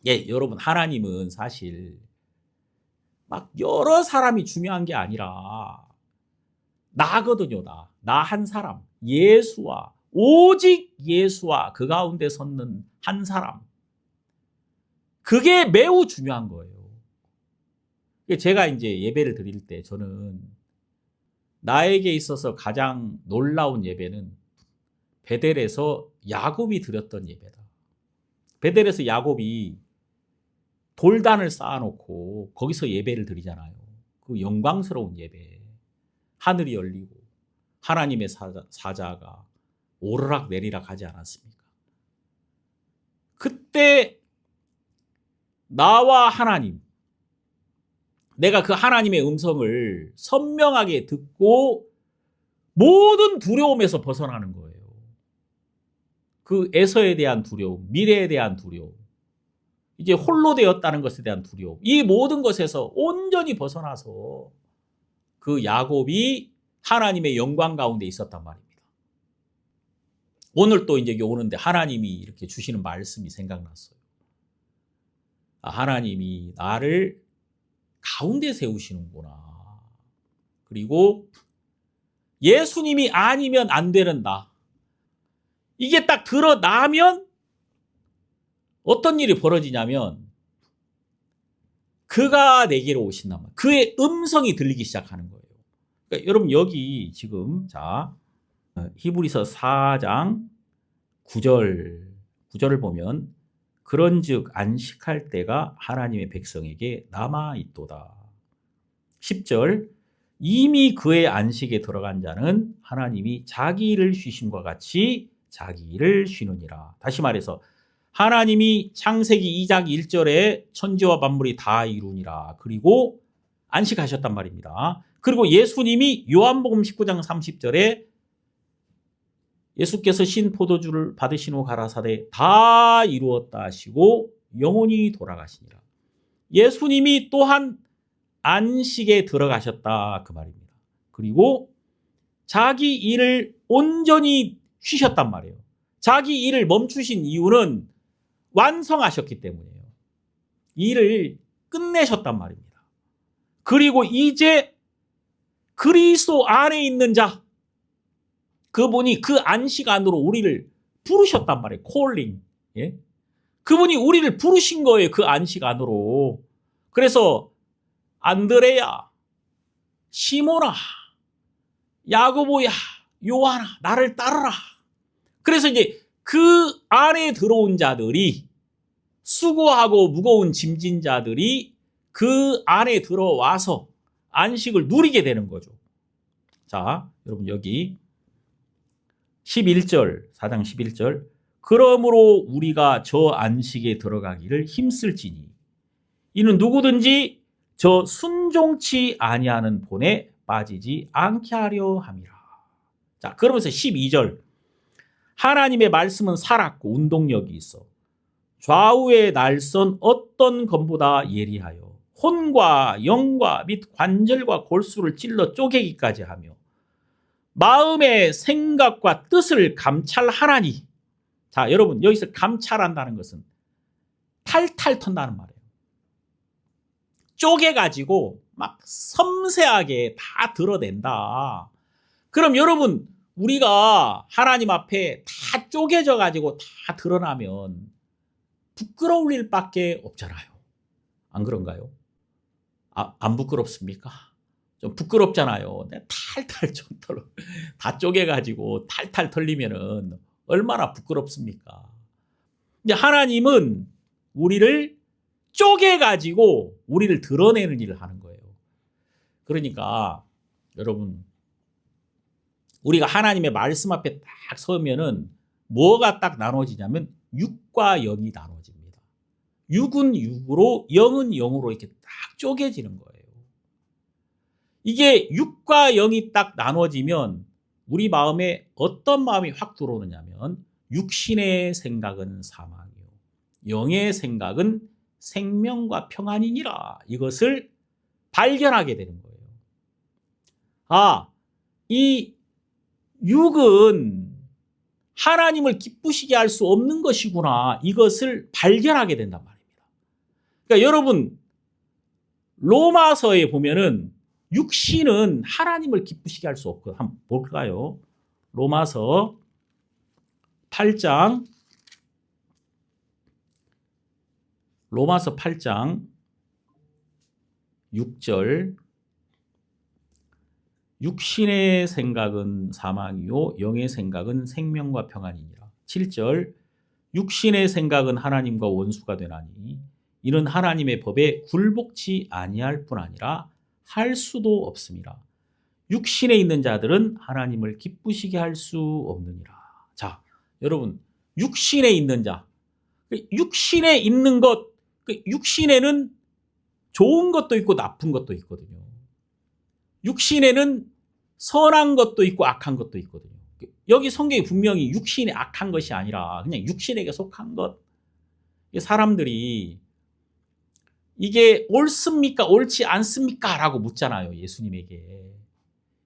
예, 여러분, 하나님은 사실 막 여러 사람이 중요한 게 아니라 나거든요. 나 한 사람, 예수와, 오직 예수와 그 가운데 섰는 한 사람, 그게 매우 중요한 거예요. 제가 이제 예배를 드릴 때 저는 나에게 있어서 가장 놀라운 예배는 베델에서 야곱이 드렸던 예배다. 베델에서 야곱이 돌단을 쌓아놓고 거기서 예배를 드리잖아요. 그 영광스러운 예배. 하늘이 열리고 하나님의 사자가 오르락 내리락 하지 않았습니까? 그때 나와 하나님, 내가 그 하나님의 음성을 선명하게 듣고 모든 두려움에서 벗어나는 거예요. 그 에서에 대한 두려움, 미래에 대한 두려움, 이제 홀로 되었다는 것에 대한 두려움, 이 모든 것에서 온전히 벗어나서 그 야곱이 하나님의 영광 가운데 있었단 말입니다. 오늘 또 이제 오는데 하나님이 이렇게 주시는 말씀이 생각났어요. 하나님이 나를 가운데 세우시는구나. 그리고 예수님이 아니면 안 되는 나. 이게 딱 드러나면 어떤 일이 벌어지냐면 그가 내게로 오신단 말이에요. 그의 음성이 들리기 시작하는 거예요. 그러니까 여러분 여기 지금 자 히브리서 4장 9절을 보면 그런즉 안식할 때가 하나님의 백성에게 남아 있도다. 10절 이미 그의 안식에 들어간 자는 하나님이 자기 일을 쉬심과 같이 자기 일을 쉬느니라. 다시 말해서 하나님이 창세기 2장 1절에 천지와 만물이 다 이루니라. 그리고 안식하셨단 말입니다. 그리고 예수님이 요한복음 19장 30절에 예수께서 신 포도주를 받으신 후 가라사대 다 이루었다 하시고 영원히 돌아가시니라. 예수님이 또한 안식에 들어가셨다 그 말입니다. 그리고 자기 일을 온전히 쉬셨단 말이에요. 자기 일을 멈추신 이유는 완성하셨기 때문이에요. 일을 끝내셨단 말입니다. 그리고 이제 그리스도 안에 있는 자, 그분이 그 안식 안으로 우리를 부르셨단 말이에요. 콜링. 예? 그분이 우리를 부르신 거예요. 그 안식 안으로. 그래서 안드레야, 시모나, 야고보야, 요한아, 나를 따르라. 그래서 이제 그 안에 들어온 자들이 수고하고 무거운 짐진 자들이 그 안에 들어와서 안식을 누리게 되는 거죠. 자, 여러분 여기 11절, 4장 11절 그러므로 우리가 저 안식에 들어가기를 힘쓸지니 이는 누구든지 저 순종치 아니하는 본에 빠지지 않게 하려 함이라. 자, 그러면서 12절 하나님의 말씀은 살았고 운동력이 있어 좌우의 날선 어떤 검보다 예리하여 혼과 영과 및 관절과 골수를 찔러 쪼개기까지 하며 마음의 생각과 뜻을 감찰하나니. 자, 여러분 여기서 감찰한다는 것은 탈탈 턴다는 말이에요. 쪼개가지고 막 섬세하게 다 드러낸다. 그럼 여러분 우리가 하나님 앞에 다 쪼개져 가지고 다 드러나면 부끄러울 일밖에 없잖아요. 안 그런가요? 안 부끄럽습니까? 좀 부끄럽잖아요. 탈탈 좀 다 쪼개가지고 탈탈 털리면은 얼마나 부끄럽습니까? 이제 하나님은 우리를 쪼개가지고 우리를 드러내는 일을 하는 거예요. 그러니까 여러분 우리가 하나님의 말씀 앞에 딱 서면은 뭐가 딱 나눠지냐면 육과 영이 나눠집니다. 육은 육으로 영은 영으로 이렇게 딱 쪼개지는 거예요. 이게 육과 영이 딱 나눠지면 우리 마음에 어떤 마음이 확 들어오느냐면 육신의 생각은 사망이요 영의 생각은 생명과 평안이니라. 이것을 발견하게 되는 거예요. 아, 이 육은 하나님을 기쁘시게 할 수 없는 것이구나. 이것을 발견하게 된단 말입니다. 그러니까 여러분 로마서에 보면은 육신은 하나님을 기쁘시게 할 수 없고 한번 볼까요? 로마서 8장 6절 육신의 생각은 사망이요 영의 생각은 생명과 평안이니라. 7절 육신의 생각은 하나님과 원수가 되나니 이는 하나님의 법에 굴복치 아니할 뿐 아니라 할 수도 없습니다. 육신에 있는 자들은 하나님을 기쁘시게 할 수 없느니라. 자, 여러분 육신에 있는 자, 육신에 있는 것, 육신에는 좋은 것도 있고 나쁜 것도 있거든요. 육신에는 선한 것도 있고 악한 것도 있거든요. 여기 성경이 분명히 육신이 악한 것이 아니라 그냥 육신에게 속한 것. 사람들이 이게 옳습니까? 옳지 않습니까? 라고 묻잖아요. 예수님에게.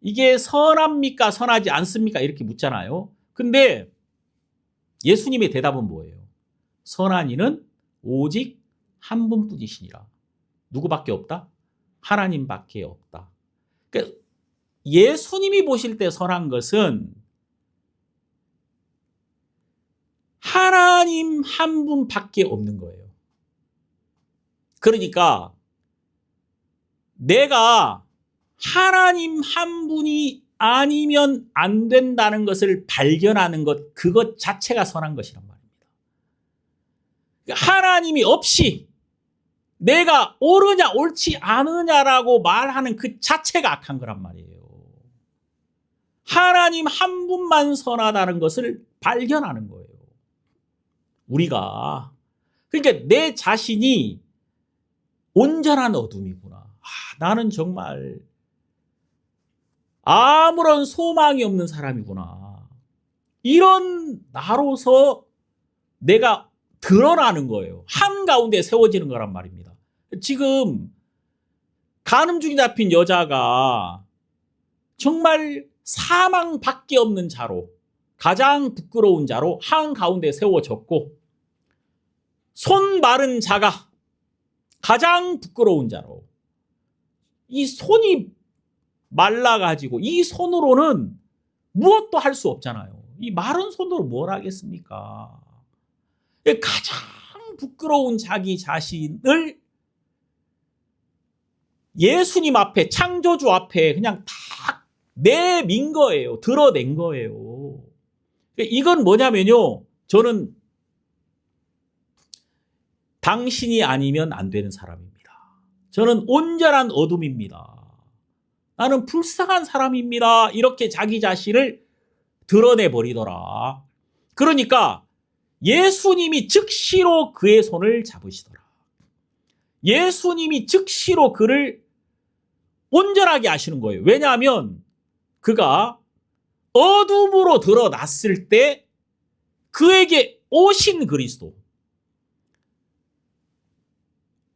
이게 선합니까? 선하지 않습니까? 이렇게 묻잖아요. 근데 예수님의 대답은 뭐예요? 선한 이는 오직 한 분뿐이시니라. 누구밖에 없다? 하나님밖에 없다. 그러니까 예수님이 보실 때 선한 것은 하나님 한 분밖에 없는 거예요. 그러니까 내가 하나님 한 분이 아니면 안 된다는 것을 발견하는 것, 그것 자체가 선한 것이란 말입니다. 하나님이 없이 내가 옳으냐 옳지 않으냐라고 말하는 그 자체가 악한 거란 말이에요. 하나님 한 분만 선하다는 것을 발견하는 거예요. 우리가 그러니까 내 자신이 온전한 어둠이구나. 나는 정말 아무런 소망이 없는 사람이구나. 이런 나로서 내가 드러나는 거예요. 한가운데 세워지는 거란 말입니다. 지금 간음중에 잡힌 여자가 정말 사망밖에 없는 자로, 가장 부끄러운 자로 한가운데 세워졌고, 손 마른 자가 가장 부끄러운 자로, 이 손이 말라가지고 이 손으로는 무엇도 할 수 없잖아요. 이 마른 손으로 뭘 하겠습니까? 가장 부끄러운 자기 자신을 예수님 앞에, 창조주 앞에 그냥 다 내민 거예요. 드러낸 거예요. 이건 뭐냐면요, 저는 당신이 아니면 안 되는 사람입니다. 저는 온전한 어둠입니다. 나는 불쌍한 사람입니다. 이렇게 자기 자신을 드러내버리더라. 그러니까 예수님이 즉시로 그의 손을 잡으시더라. 예수님이 즉시로 그를 온전하게 하시는 거예요. 왜냐하면 그가 어둠으로 드러났을 때 그에게 오신 그리스도,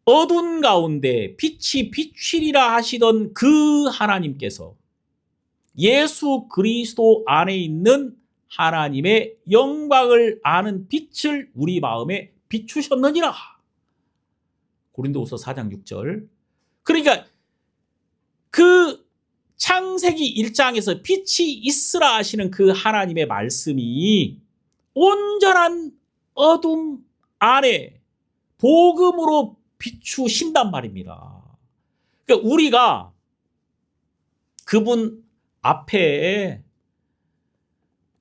어둠 가운데 빛이 비추리라 하시던 그 하나님께서 예수 그리스도 안에 있는 하나님의 영광을 아는 빛을 우리 마음에 비추셨느니라. 고린도후서 4장 6절. 그러니까 그 창세기 1장에서 빛이 있으라 하시는 그 하나님의 말씀이 온전한 어둠 안에 복음으로 비추신단 말입니다. 그러니까 우리가 그분 앞에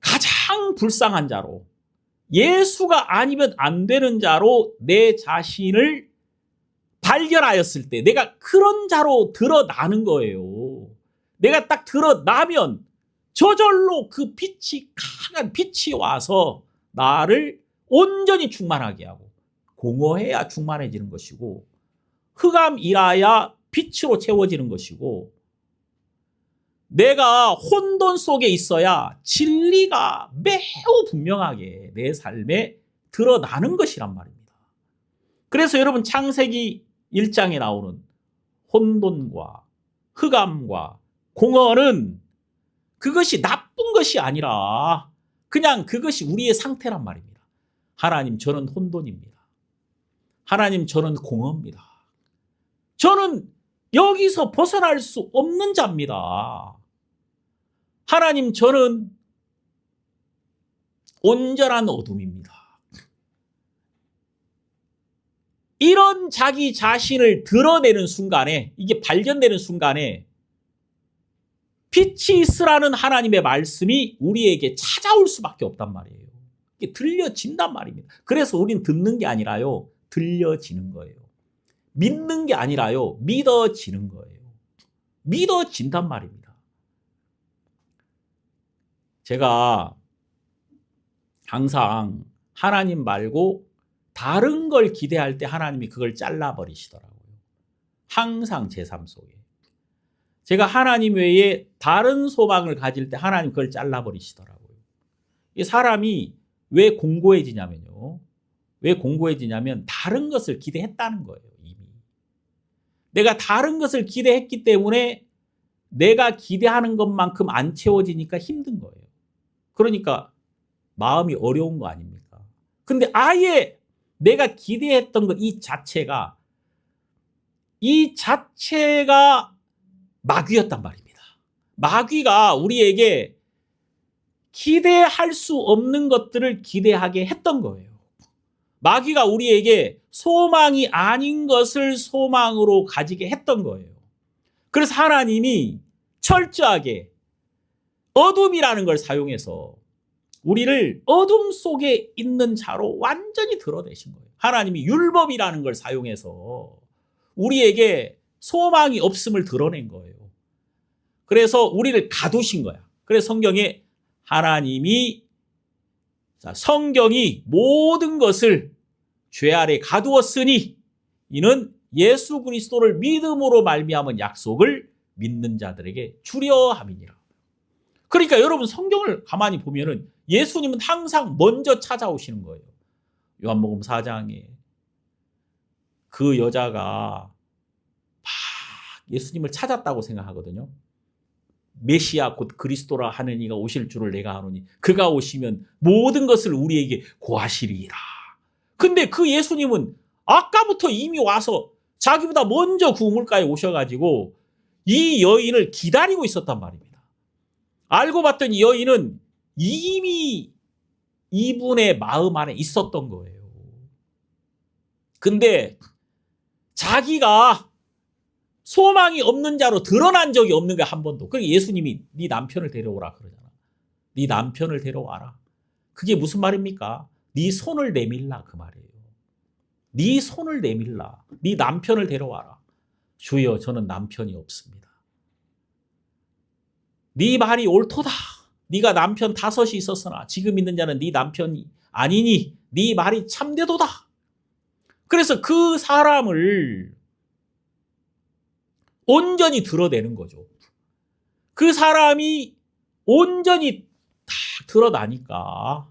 가장 불쌍한 자로, 예수가 아니면 안 되는 자로 내 자신을 발견하였을 때 내가 그런 자로 드러나는 거예요. 내가 딱 드러나면 저절로 그 빛이, 강한 빛이 와서 나를 온전히 충만하게 하고, 공허해야 충만해지는 것이고, 흑암이라야 빛으로 채워지는 것이고, 내가 혼돈 속에 있어야 진리가 매우 분명하게 내 삶에 드러나는 것이란 말입니다. 그래서 여러분 창세기 1장에 나오는 혼돈과 흑암과 공허는 그것이 나쁜 것이 아니라 그냥 그것이 우리의 상태란 말입니다. 하나님, 저는 혼돈입니다. 하나님, 저는 공허입니다. 저는 여기서 벗어날 수 없는 자입니다. 하나님, 저는 온전한 어둠입니다. 이런 자기 자신을 드러내는 순간에, 이게 발견되는 순간에 빛이 있으라는 하나님의 말씀이 우리에게 찾아올 수밖에 없단 말이에요. 이게 들려진단 말입니다. 그래서 우린 듣는 게 아니라요, 들려지는 거예요. 믿는 게 아니라요, 믿어지는 거예요. 믿어진단 말입니다. 제가 항상 하나님 말고 다른 걸 기대할 때 하나님이 그걸 잘라버리시더라고요. 항상 제 삶 속에. 제가 하나님 외에 다른 소망을 가질 때 하나님 그걸 잘라버리시더라고요. 이 사람이 왜 공고해지냐면요. 왜 공고해지냐면 다른 것을 기대했다는 거예요. 이미. 내가 다른 것을 기대했기 때문에 내가 기대하는 것만큼 안 채워지니까 힘든 거예요. 그러니까 마음이 어려운 거 아닙니까? 근데 아예 내가 기대했던 것 이 자체가 마귀였단 말입니다. 마귀가 우리에게 기대할 수 없는 것들을 기대하게 했던 거예요. 마귀가 우리에게 소망이 아닌 것을 소망으로 가지게 했던 거예요. 그래서 하나님이 철저하게 어둠이라는 걸 사용해서 우리를 어둠 속에 있는 자로 완전히 드러내신 거예요. 하나님이 율법이라는 걸 사용해서 우리에게 소망이 없음을 드러낸 거예요. 그래서 우리를 가두신 거야. 그래서 성경에 하나님이, 성경이 모든 것을 죄 아래 가두었으니 이는 예수 그리스도를 믿음으로 말미암은 약속을 믿는 자들에게 주려 함이니라. 그러니까 여러분 성경을 가만히 보면은 예수님은 항상 먼저 찾아오시는 거예요. 요한복음 4장에 그 여자가 막 예수님을 찾았다고 생각하거든요. 메시아 곧 그리스도라 하는 이가 오실 줄을 내가 아노니 그가 오시면 모든 것을 우리에게 고하시리이다. 근데 그 예수님은 아까부터 이미 와서 자기보다 먼저 그 우물가에 오셔가지고 이 여인을 기다리고 있었단 말입니다. 알고 봤더니 여인은 이미 이분의 마음 안에 있었던 거예요. 근데 자기가 소망이 없는 자로 드러난 적이 없는 거야, 한 번도. 그러니까 예수님이 네 남편을 데려오라 그러잖아. 네 남편을 데려와라. 그게 무슨 말입니까? 네 손을 내밀라 그 말이에요. 네 손을 내밀라. 네 남편을 데려와라. 주여, 저는 남편이 없습니다. 네 말이 옳도다. 네가 남편 5이 있었으나 지금 있는 자는 네 남편이 아니니 네 말이 참되도다. 그래서 그 사람을 온전히 드러내는 거죠. 그 사람이 온전히 다 드러나니까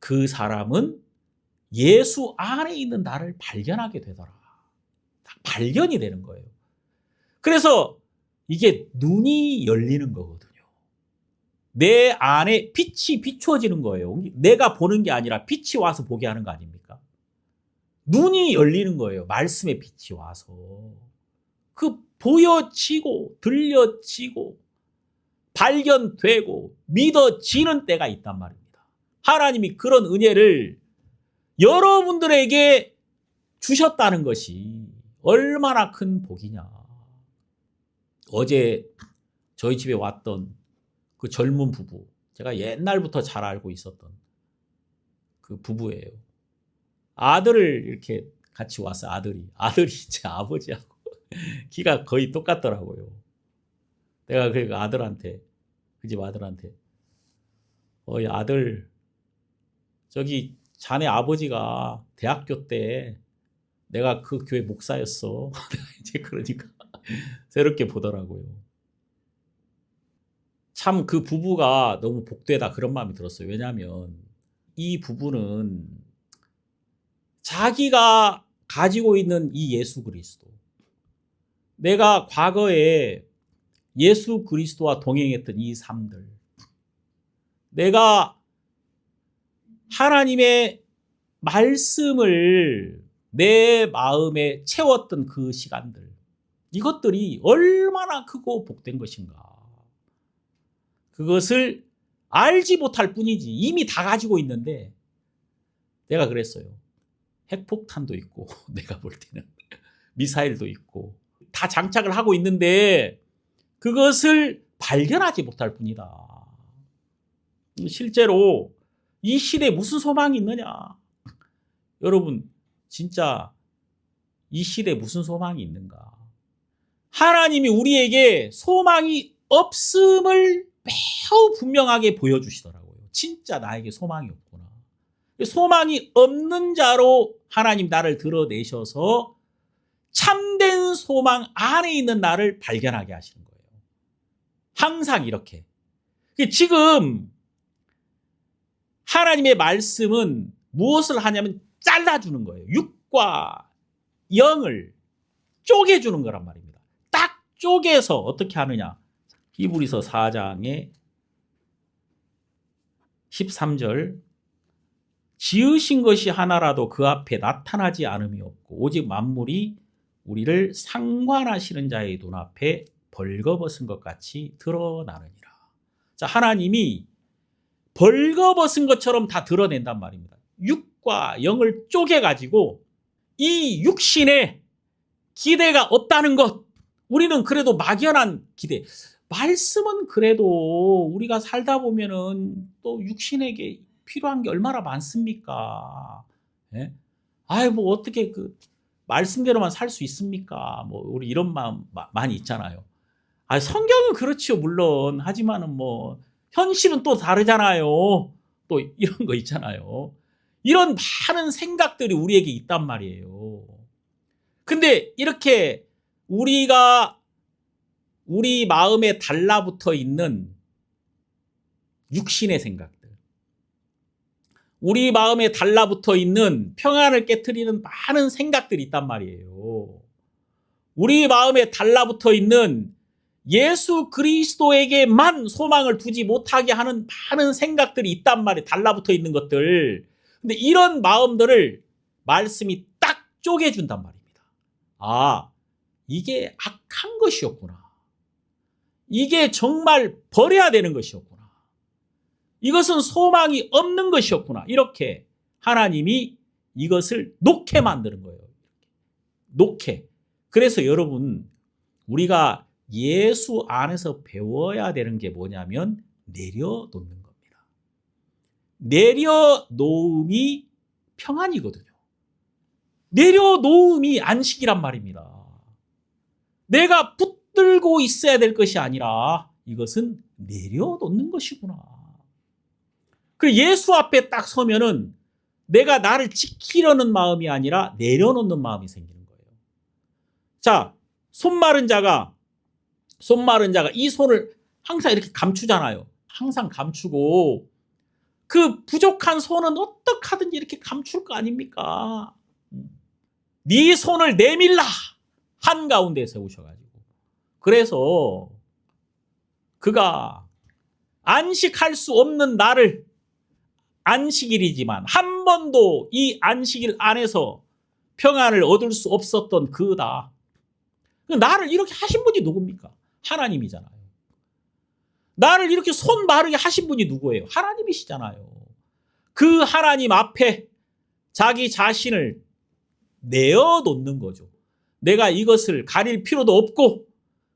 그 사람은 예수 안에 있는 나를 발견하게 되더라. 딱 발견이 되는 거예요. 그래서 이게 눈이 열리는 거거든요. 내 안에 빛이 비추어지는 거예요. 내가 보는 게 아니라 빛이 와서 보게 하는 거 아닙니까? 눈이 열리는 거예요. 말씀의 빛이 와서. 그 보여지고 들려지고 발견되고 믿어지는 때가 있단 말입니다. 하나님이 그런 은혜를 여러분들에게 주셨다는 것이 얼마나 큰 복이냐. 어제 저희 집에 왔던 그 젊은 부부, 제가 옛날부터 잘 알고 있었던 그 부부예요. 아들을 이렇게 같이 왔어요. 아들이 제 아버지하고 키가 거의 똑같더라고요. 내가 그러니까 아들한테, 그 집 아들한테, 야, 아들, 저기 자네 아버지가 대학교 때 내가 그 교회 목사였어. 이제 그러니까 새롭게 보더라고요. 참 그 부부가 너무 복되다 그런 마음이 들었어요. 왜냐하면 이 부부는 자기가 가지고 있는 이 예수 그리스도, 내가 과거에 예수 그리스도와 동행했던 이 삶들, 내가 하나님의 말씀을 내 마음에 채웠던 그 시간들, 이것들이 얼마나 크고 복된 것인가. 그것을 알지 못할 뿐이지 이미 다 가지고 있는데, 내가 그랬어요. 핵폭탄도 있고 내가 볼 때는 미사일도 있고 다 장착을 하고 있는데 그것을 발견하지 못할 뿐이다. 실제로 이 시대에 무슨 소망이 있느냐. 여러분 진짜 이 시대에 무슨 소망이 있는가. 하나님이 우리에게 소망이 없음을 매우 분명하게 보여주시더라고요. 진짜 나에게 소망이 없구나. 소망이 없는 자로 하나님 나를 드러내셔서 참된 소망 안에 있는 나를 발견하게 하시는 거예요. 항상 이렇게. 지금 하나님의 말씀은 무엇을 하냐면 잘라주는 거예요. 육과 영을 쪼개주는 거란 말입니다. 딱 쪼개서 어떻게 하느냐. 히브리서 4장의 13절, 지으신 것이 하나라도 그 앞에 나타나지 않음이 없고 오직 만물이 우리를 상관하시는 자의 눈앞에 벌거벗은 것 같이 드러나느니라. 자, 하나님이 벌거벗은 것처럼 다 드러낸단 말입니다. 육과 영을 쪼개가지고 이 육신에 기대가 없다는 것, 우리는 그래도 막연한 기대, 말씀은 그래도 우리가 살다 보면은 또 육신에게 필요한 게 얼마나 많습니까? 예? 아이 뭐 어떻게 그 말씀대로만 살 수 있습니까? 뭐 우리 이런 마음 많이 있잖아요. 아, 성경은 그렇지요, 물론. 하지만은 뭐 현실은 또 다르잖아요. 또 이런 거 있잖아요. 이런 많은 생각들이 우리에게 있단 말이에요. 근데 이렇게 우리가 우리 마음에 달라붙어 있는 육신의 생각들, 우리 마음에 달라붙어 있는 평안을 깨트리는 많은 생각들이 있단 말이에요. 우리 마음에 달라붙어 있는 예수 그리스도에게만 소망을 두지 못하게 하는 많은 생각들이 있단 말이에요. 달라붙어 있는 것들. 근데 이런 마음들을 말씀이 딱 쪼개준단 말입니다. 아, 이게 악한 것이었구나. 이게 정말 버려야 되는 것이었구나. 이것은 소망이 없는 것이었구나. 이렇게 하나님이 이것을 놓게 만드는 거예요. 놓게. 그래서 여러분, 우리가 예수 안에서 배워야 되는 게 뭐냐면 내려놓는 겁니다. 내려놓음이 평안이거든요. 내려놓음이 안식이란 말입니다. 내가 붙들고 있어야 될 것이 아니라 이것은 내려놓는 것이구나. 그리고 예수 앞에 딱 서면은 내가 나를 지키려는 마음이 아니라 내려놓는 마음이 생기는 거예요. 자, 손 마른 자가 이 손을 항상 이렇게 감추잖아요. 항상 감추고 그 부족한 손은 어떻게 하든지 이렇게 감출 거 아닙니까? 네 손을 내밀라 한가운데 세우셔가지고. 그래서 그가 안식할 수 없는 나를, 안식일이지만 한 번도 이 안식일 안에서 평안을 얻을 수 없었던 그다. 나를 이렇게 하신 분이 누굽니까? 하나님이잖아요. 나를 이렇게 손 마르게 하신 분이 누구예요? 하나님이시잖아요. 그 하나님 앞에 자기 자신을 내어놓는 거죠. 내가 이것을 가릴 필요도 없고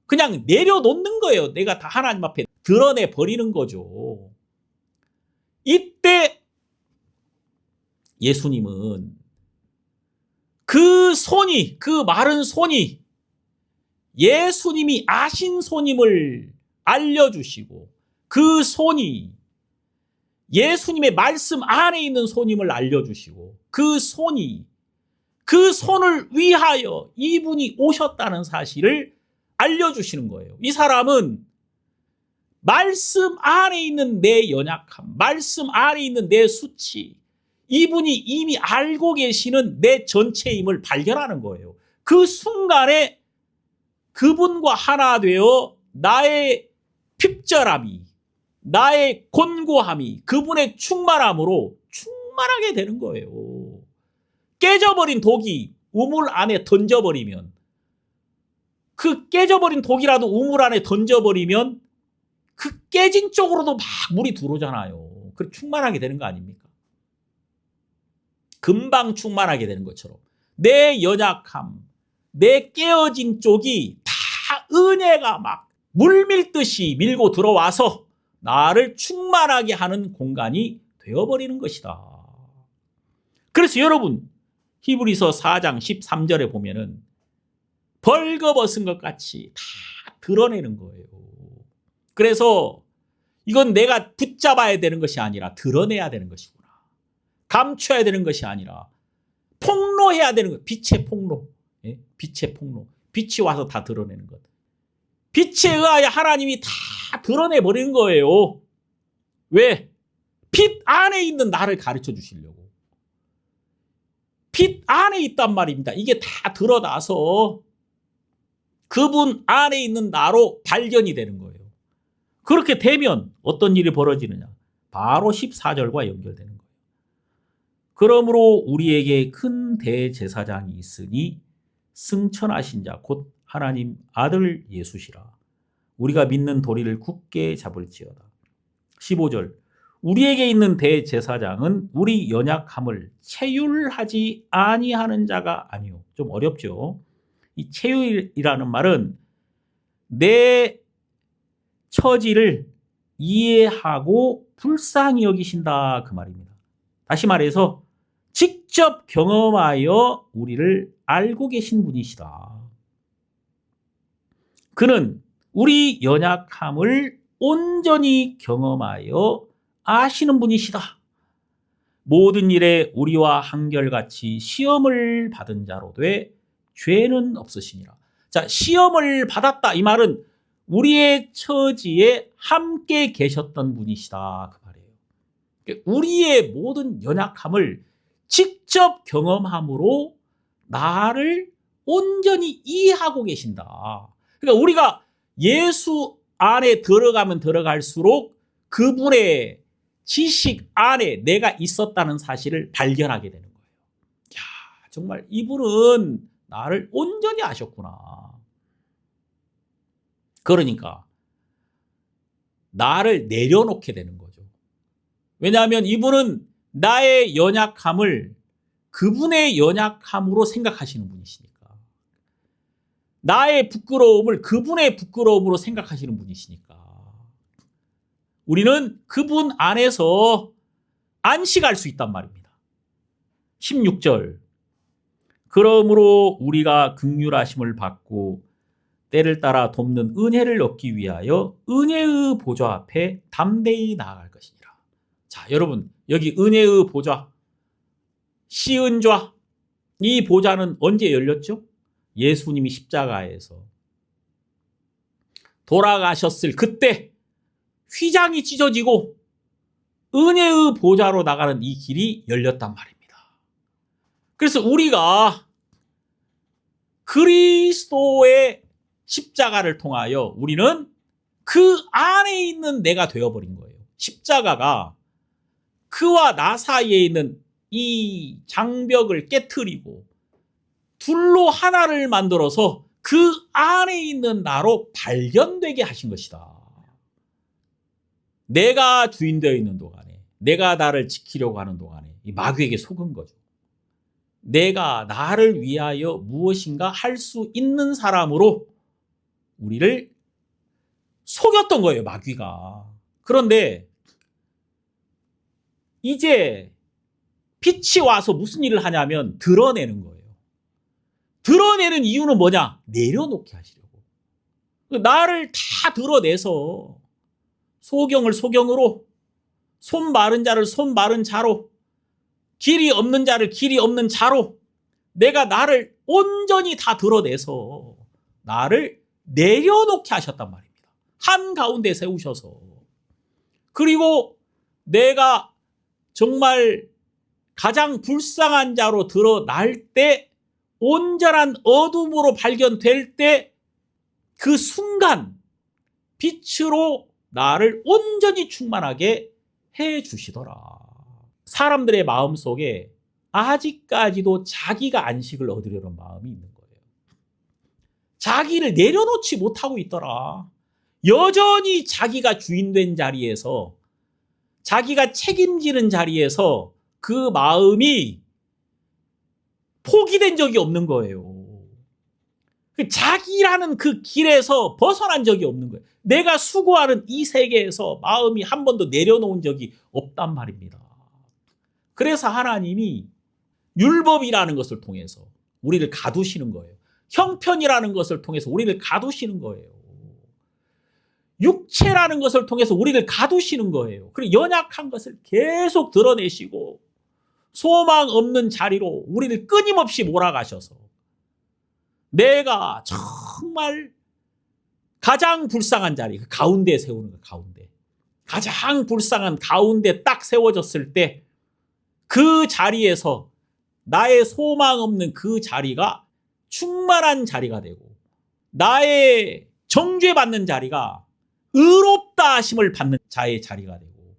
그냥 내려놓는 거예요. 내가 다 하나님 앞에 드러내 버리는 거죠. 이때 예수님은 그 손이, 그 마른 손이 예수님이 아신 손임을 알려주시고 그 손이 예수님의 말씀 안에 있는 손임을 알려주시고 그 손이 그 손을 위하여 이분이 오셨다는 사실을 알려주시는 거예요. 이 사람은 말씀 안에 있는 내 연약함, 말씀 안에 있는 내 수치, 이분이 이미 알고 계시는 내 전체임을 발견하는 거예요. 그 순간에 그분과 하나 되어 나의 핍절함이, 나의 곤고함이 그분의 충만함으로 충만하게 되는 거예요. 깨져버린 독이 우물 안에 던져버리면, 그 깨져버린 독이라도 우물 안에 던져버리면 그 깨진 쪽으로도 막 물이 들어오잖아요. 그럼 충만하게 되는 거 아닙니까? 금방 충만하게 되는 것처럼 내 연약함, 내 깨어진 쪽이 다 은혜가 막 물밀듯이 밀고 들어와서 나를 충만하게 하는 공간이 되어버리는 것이다. 그래서 여러분, 히브리서 4장 13절에 보면은 벌거벗은 것 같이 다 드러내는 거예요. 그래서 이건 내가 붙잡아야 되는 것이 아니라 드러내야 되는 것이구나. 감춰야 되는 것이 아니라 폭로해야 되는 것. 빛의 폭로. 예? 빛의 폭로. 빛이 와서 다 드러내는 것. 빛에 의하여 하나님이 다 드러내버리는 거예요. 왜? 빛 안에 있는 나를 가르쳐 주시려고. 빛 안에 있단 말입니다. 이게 다 드러나서 그분 안에 있는 나로 발견이 되는 거예요. 그렇게 되면 어떤 일이 벌어지느냐? 바로 14절과 연결되는 거예요. 그러므로 우리에게 큰 대제사장이 있으니 승천하신 자 곧 하나님 아들 예수시라. 우리가 믿는 도리를 굳게 잡을지어다. 15절. 우리에게 있는 대제사장은 우리 연약함을 체휼하지 아니하는 자가 아니요. 좀 어렵죠. 이 체휼이라는 말은 내 처지를 이해하고 불쌍히 여기신다 그 말입니다. 다시 말해서 직접 경험하여 우리를 알고 계신 분이시다. 그는 우리 연약함을 온전히 경험하여 아시는 분이시다. 모든 일에 우리와 한결같이 시험을 받은 자로 돼 죄는 없으시니라. 자, 시험을 받았다 이 말은 우리의 처지에 함께 계셨던 분이시다 그 말이에요. 우리의 모든 연약함을 직접 경험함으로 나를 온전히 이해하고 계신다. 그러니까 우리가 예수 안에 들어가면 들어갈수록 그분의 지식 안에 내가 있었다는 사실을 발견하게 되는 거예요. 야, 정말 이분은 나를 온전히 아셨구나. 그러니까 나를 내려놓게 되는 거죠. 왜냐하면 이분은 나의 연약함을 그분의 연약함으로 생각하시는 분이시니까. 나의 부끄러움을 그분의 부끄러움으로 생각하시는 분이시니까. 우리는 그분 안에서 안식할 수 있단 말입니다. 16절. 그러므로 우리가 긍휼하심을 받고 때를 따라 돕는 은혜를 얻기 위하여 은혜의 보좌 앞에 담대히 나아갈 것이니라. 자, 여러분, 여기 은혜의 보좌, 시은좌, 이 보좌는 언제 열렸죠? 예수님이 십자가에서 돌아가셨을 그때 휘장이 찢어지고 은혜의 보좌로 나가는 이 길이 열렸단 말입니다. 그래서 우리가 그리스도의 십자가를 통하여 우리는 그 안에 있는 내가 되어버린 거예요. 십자가가 그와 나 사이에 있는 이 장벽을 깨트리고 둘로 하나를 만들어서 그 안에 있는 나로 발견되게 하신 것이다. 내가 주인 되어 있는 동안에, 내가 나를 지키려고 하는 동안에 이 마귀에게 속은 거죠. 내가 나를 위하여 무엇인가 할 수 있는 사람으로 우리를 속였던 거예요, 마귀가. 그런데 이제 빛이 와서 무슨 일을 하냐면 드러내는 거예요. 드러내는 이유는 뭐냐? 내려놓게 하시려고. 나를 다 드러내서 소경을 소경으로, 손 마른 자를 손 마른 자로, 길이 없는 자를 길이 없는 자로 내가 나를 온전히 다 드러내서 나를 내려놓게 하셨단 말입니다. 한가운데 세우셔서, 그리고 내가 정말 가장 불쌍한 자로 드러날 때, 온전한 어둠으로 발견될 때 그 순간 빛으로 나를 온전히 충만하게 해 주시더라. 사람들의 마음속에 아직까지도 자기가 안식을 얻으려는 마음이 있는 거예요. 자기를 내려놓지 못하고 있더라. 여전히 자기가 주인된 자리에서, 자기가 책임지는 자리에서 그 마음이 포기된 적이 없는 거예요. 자기라는 그 길에서 벗어난 적이 없는 거예요. 내가 수고하는 이 세계에서 마음이 한 번도 내려놓은 적이 없단 말입니다. 그래서 하나님이 율법이라는 것을 통해서 우리를 가두시는 거예요. 형편이라는 것을 통해서 우리를 가두시는 거예요. 육체라는 것을 통해서 우리를 가두시는 거예요. 그리고 연약한 것을 계속 드러내시고 소망 없는 자리로 우리를 끊임없이 몰아가셔서 내가 정말 가장 불쌍한 자리, 그 가운데에 세우는 거예요. 가운데. 가장 불쌍한 가운데 딱 세워졌을 때 그 자리에서 나의 소망 없는 그 자리가 충만한 자리가 되고, 나의 정죄받는 자리가 의롭다 하심을 받는 자의 자리가 되고,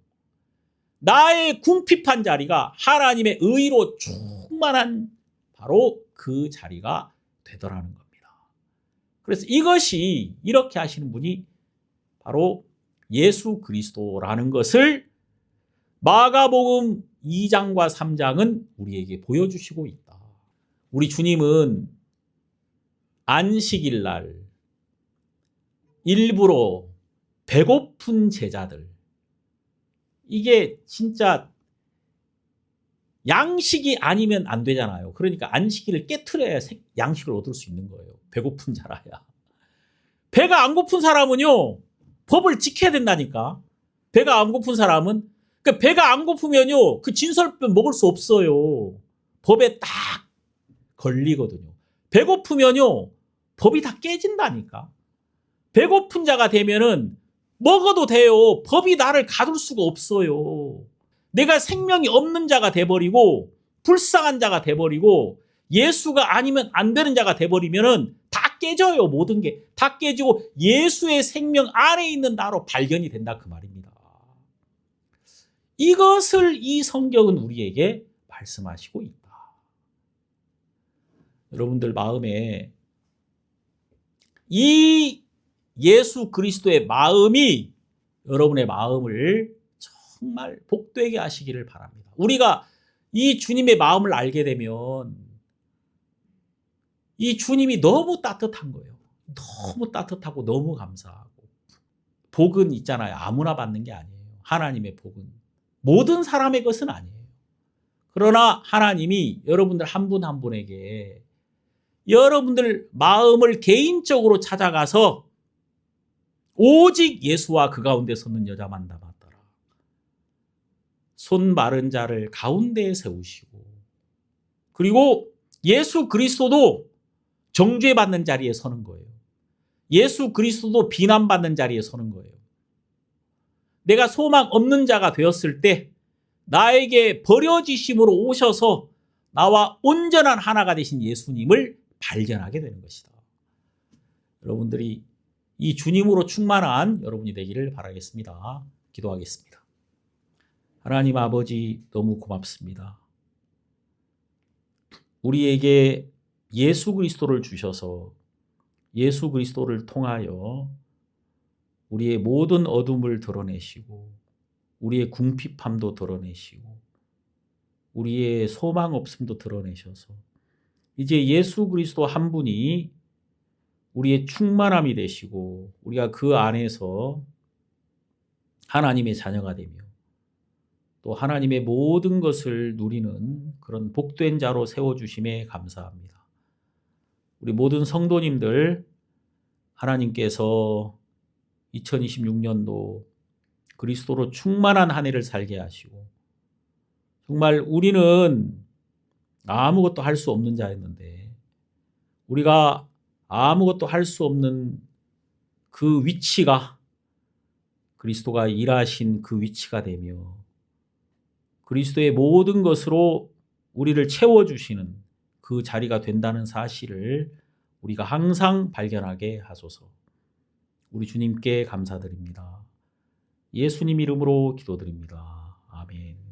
나의 궁핍한 자리가 하나님의 의로 충만한 바로 그 자리가 되더라는 겁니다. 그래서 이것이, 이렇게 하시는 분이 바로 예수 그리스도라는 것을 마가복음 2장과 3장은 우리에게 보여주시고 있다. 우리 주님은 안식일 날 일부러 배고픈 제자들, 이게 진짜 양식이 아니면 안 되잖아요. 그러니까 안식일을 깨트려야 양식을 얻을 수 있는 거예요. 배고픈 자라야. 배가 안 고픈 사람은요, 법을 지켜야 된다니까. 배가 안 고픈 사람은, 그러니까 배가 안 고프면요, 그 진설병 먹을 수 없어요. 법에 딱 걸리거든요. 배고프면요, 법이 다 깨진다니까. 배고픈 자가 되면은 먹어도 돼요. 법이 나를 가둘 수가 없어요. 내가 생명이 없는 자가 돼버리고, 불쌍한 자가 돼버리고, 예수가 아니면 안 되는 자가 돼버리면은 다 깨져요. 모든 게 다 깨지고 예수의 생명 안에 있는 나로 발견이 된다, 그 말입니다. 이것을 이 성경은 우리에게 말씀하시고 있다. 여러분들 마음에 이 예수 그리스도의 마음이 여러분의 마음을 정말 복되게 하시기를 바랍니다. 우리가 이 주님의 마음을 알게 되면 이 주님이 너무 따뜻한 거예요. 너무 따뜻하고 너무 감사하고. 복은 있잖아요. 아무나 받는 게 아니에요. 하나님의 복은 모든 사람의 것은 아니에요. 그러나 하나님이 여러분들 한 분 한 분에게 여러분들 마음을 개인적으로 찾아가서 오직 예수와 그 가운데 섰는 여자만 남았더라. 손 마른 자를 가운데에 세우시고, 그리고 예수 그리스도도 정죄받는 자리에 서는 거예요. 예수 그리스도도 비난받는 자리에 서는 거예요. 내가 소망 없는 자가 되었을 때 나에게 버려지심으로 오셔서 나와 온전한 하나가 되신 예수님을 발견하게 되는 것이다. 여러분들이 이 주님으로 충만한 여러분이 되기를 바라겠습니다. 기도하겠습니다. 하나님 아버지, 너무 고맙습니다. 우리에게 예수 그리스도를 주셔서 예수 그리스도를 통하여 우리의 모든 어둠을 드러내시고, 우리의 궁핍함도 드러내시고, 우리의 소망 없음도 드러내셔서 이제 예수 그리스도 한 분이 우리의 충만함이 되시고, 우리가 그 안에서 하나님의 자녀가 되며 또 하나님의 모든 것을 누리는 그런 복된 자로 세워주심에 감사합니다. 우리 모든 성도님들, 하나님께서 2026년도 그리스도로 충만한 한 해를 살게 하시고, 정말 우리는 아무것도 할 수 없는 자였는데 우리가 아무것도 할 수 없는 그 위치가 그리스도가 일하신 그 위치가 되며 그리스도의 모든 것으로 우리를 채워주시는 그 자리가 된다는 사실을 우리가 항상 발견하게 하소서. 우리 주님께 감사드립니다. 예수님 이름으로 기도드립니다. 아멘.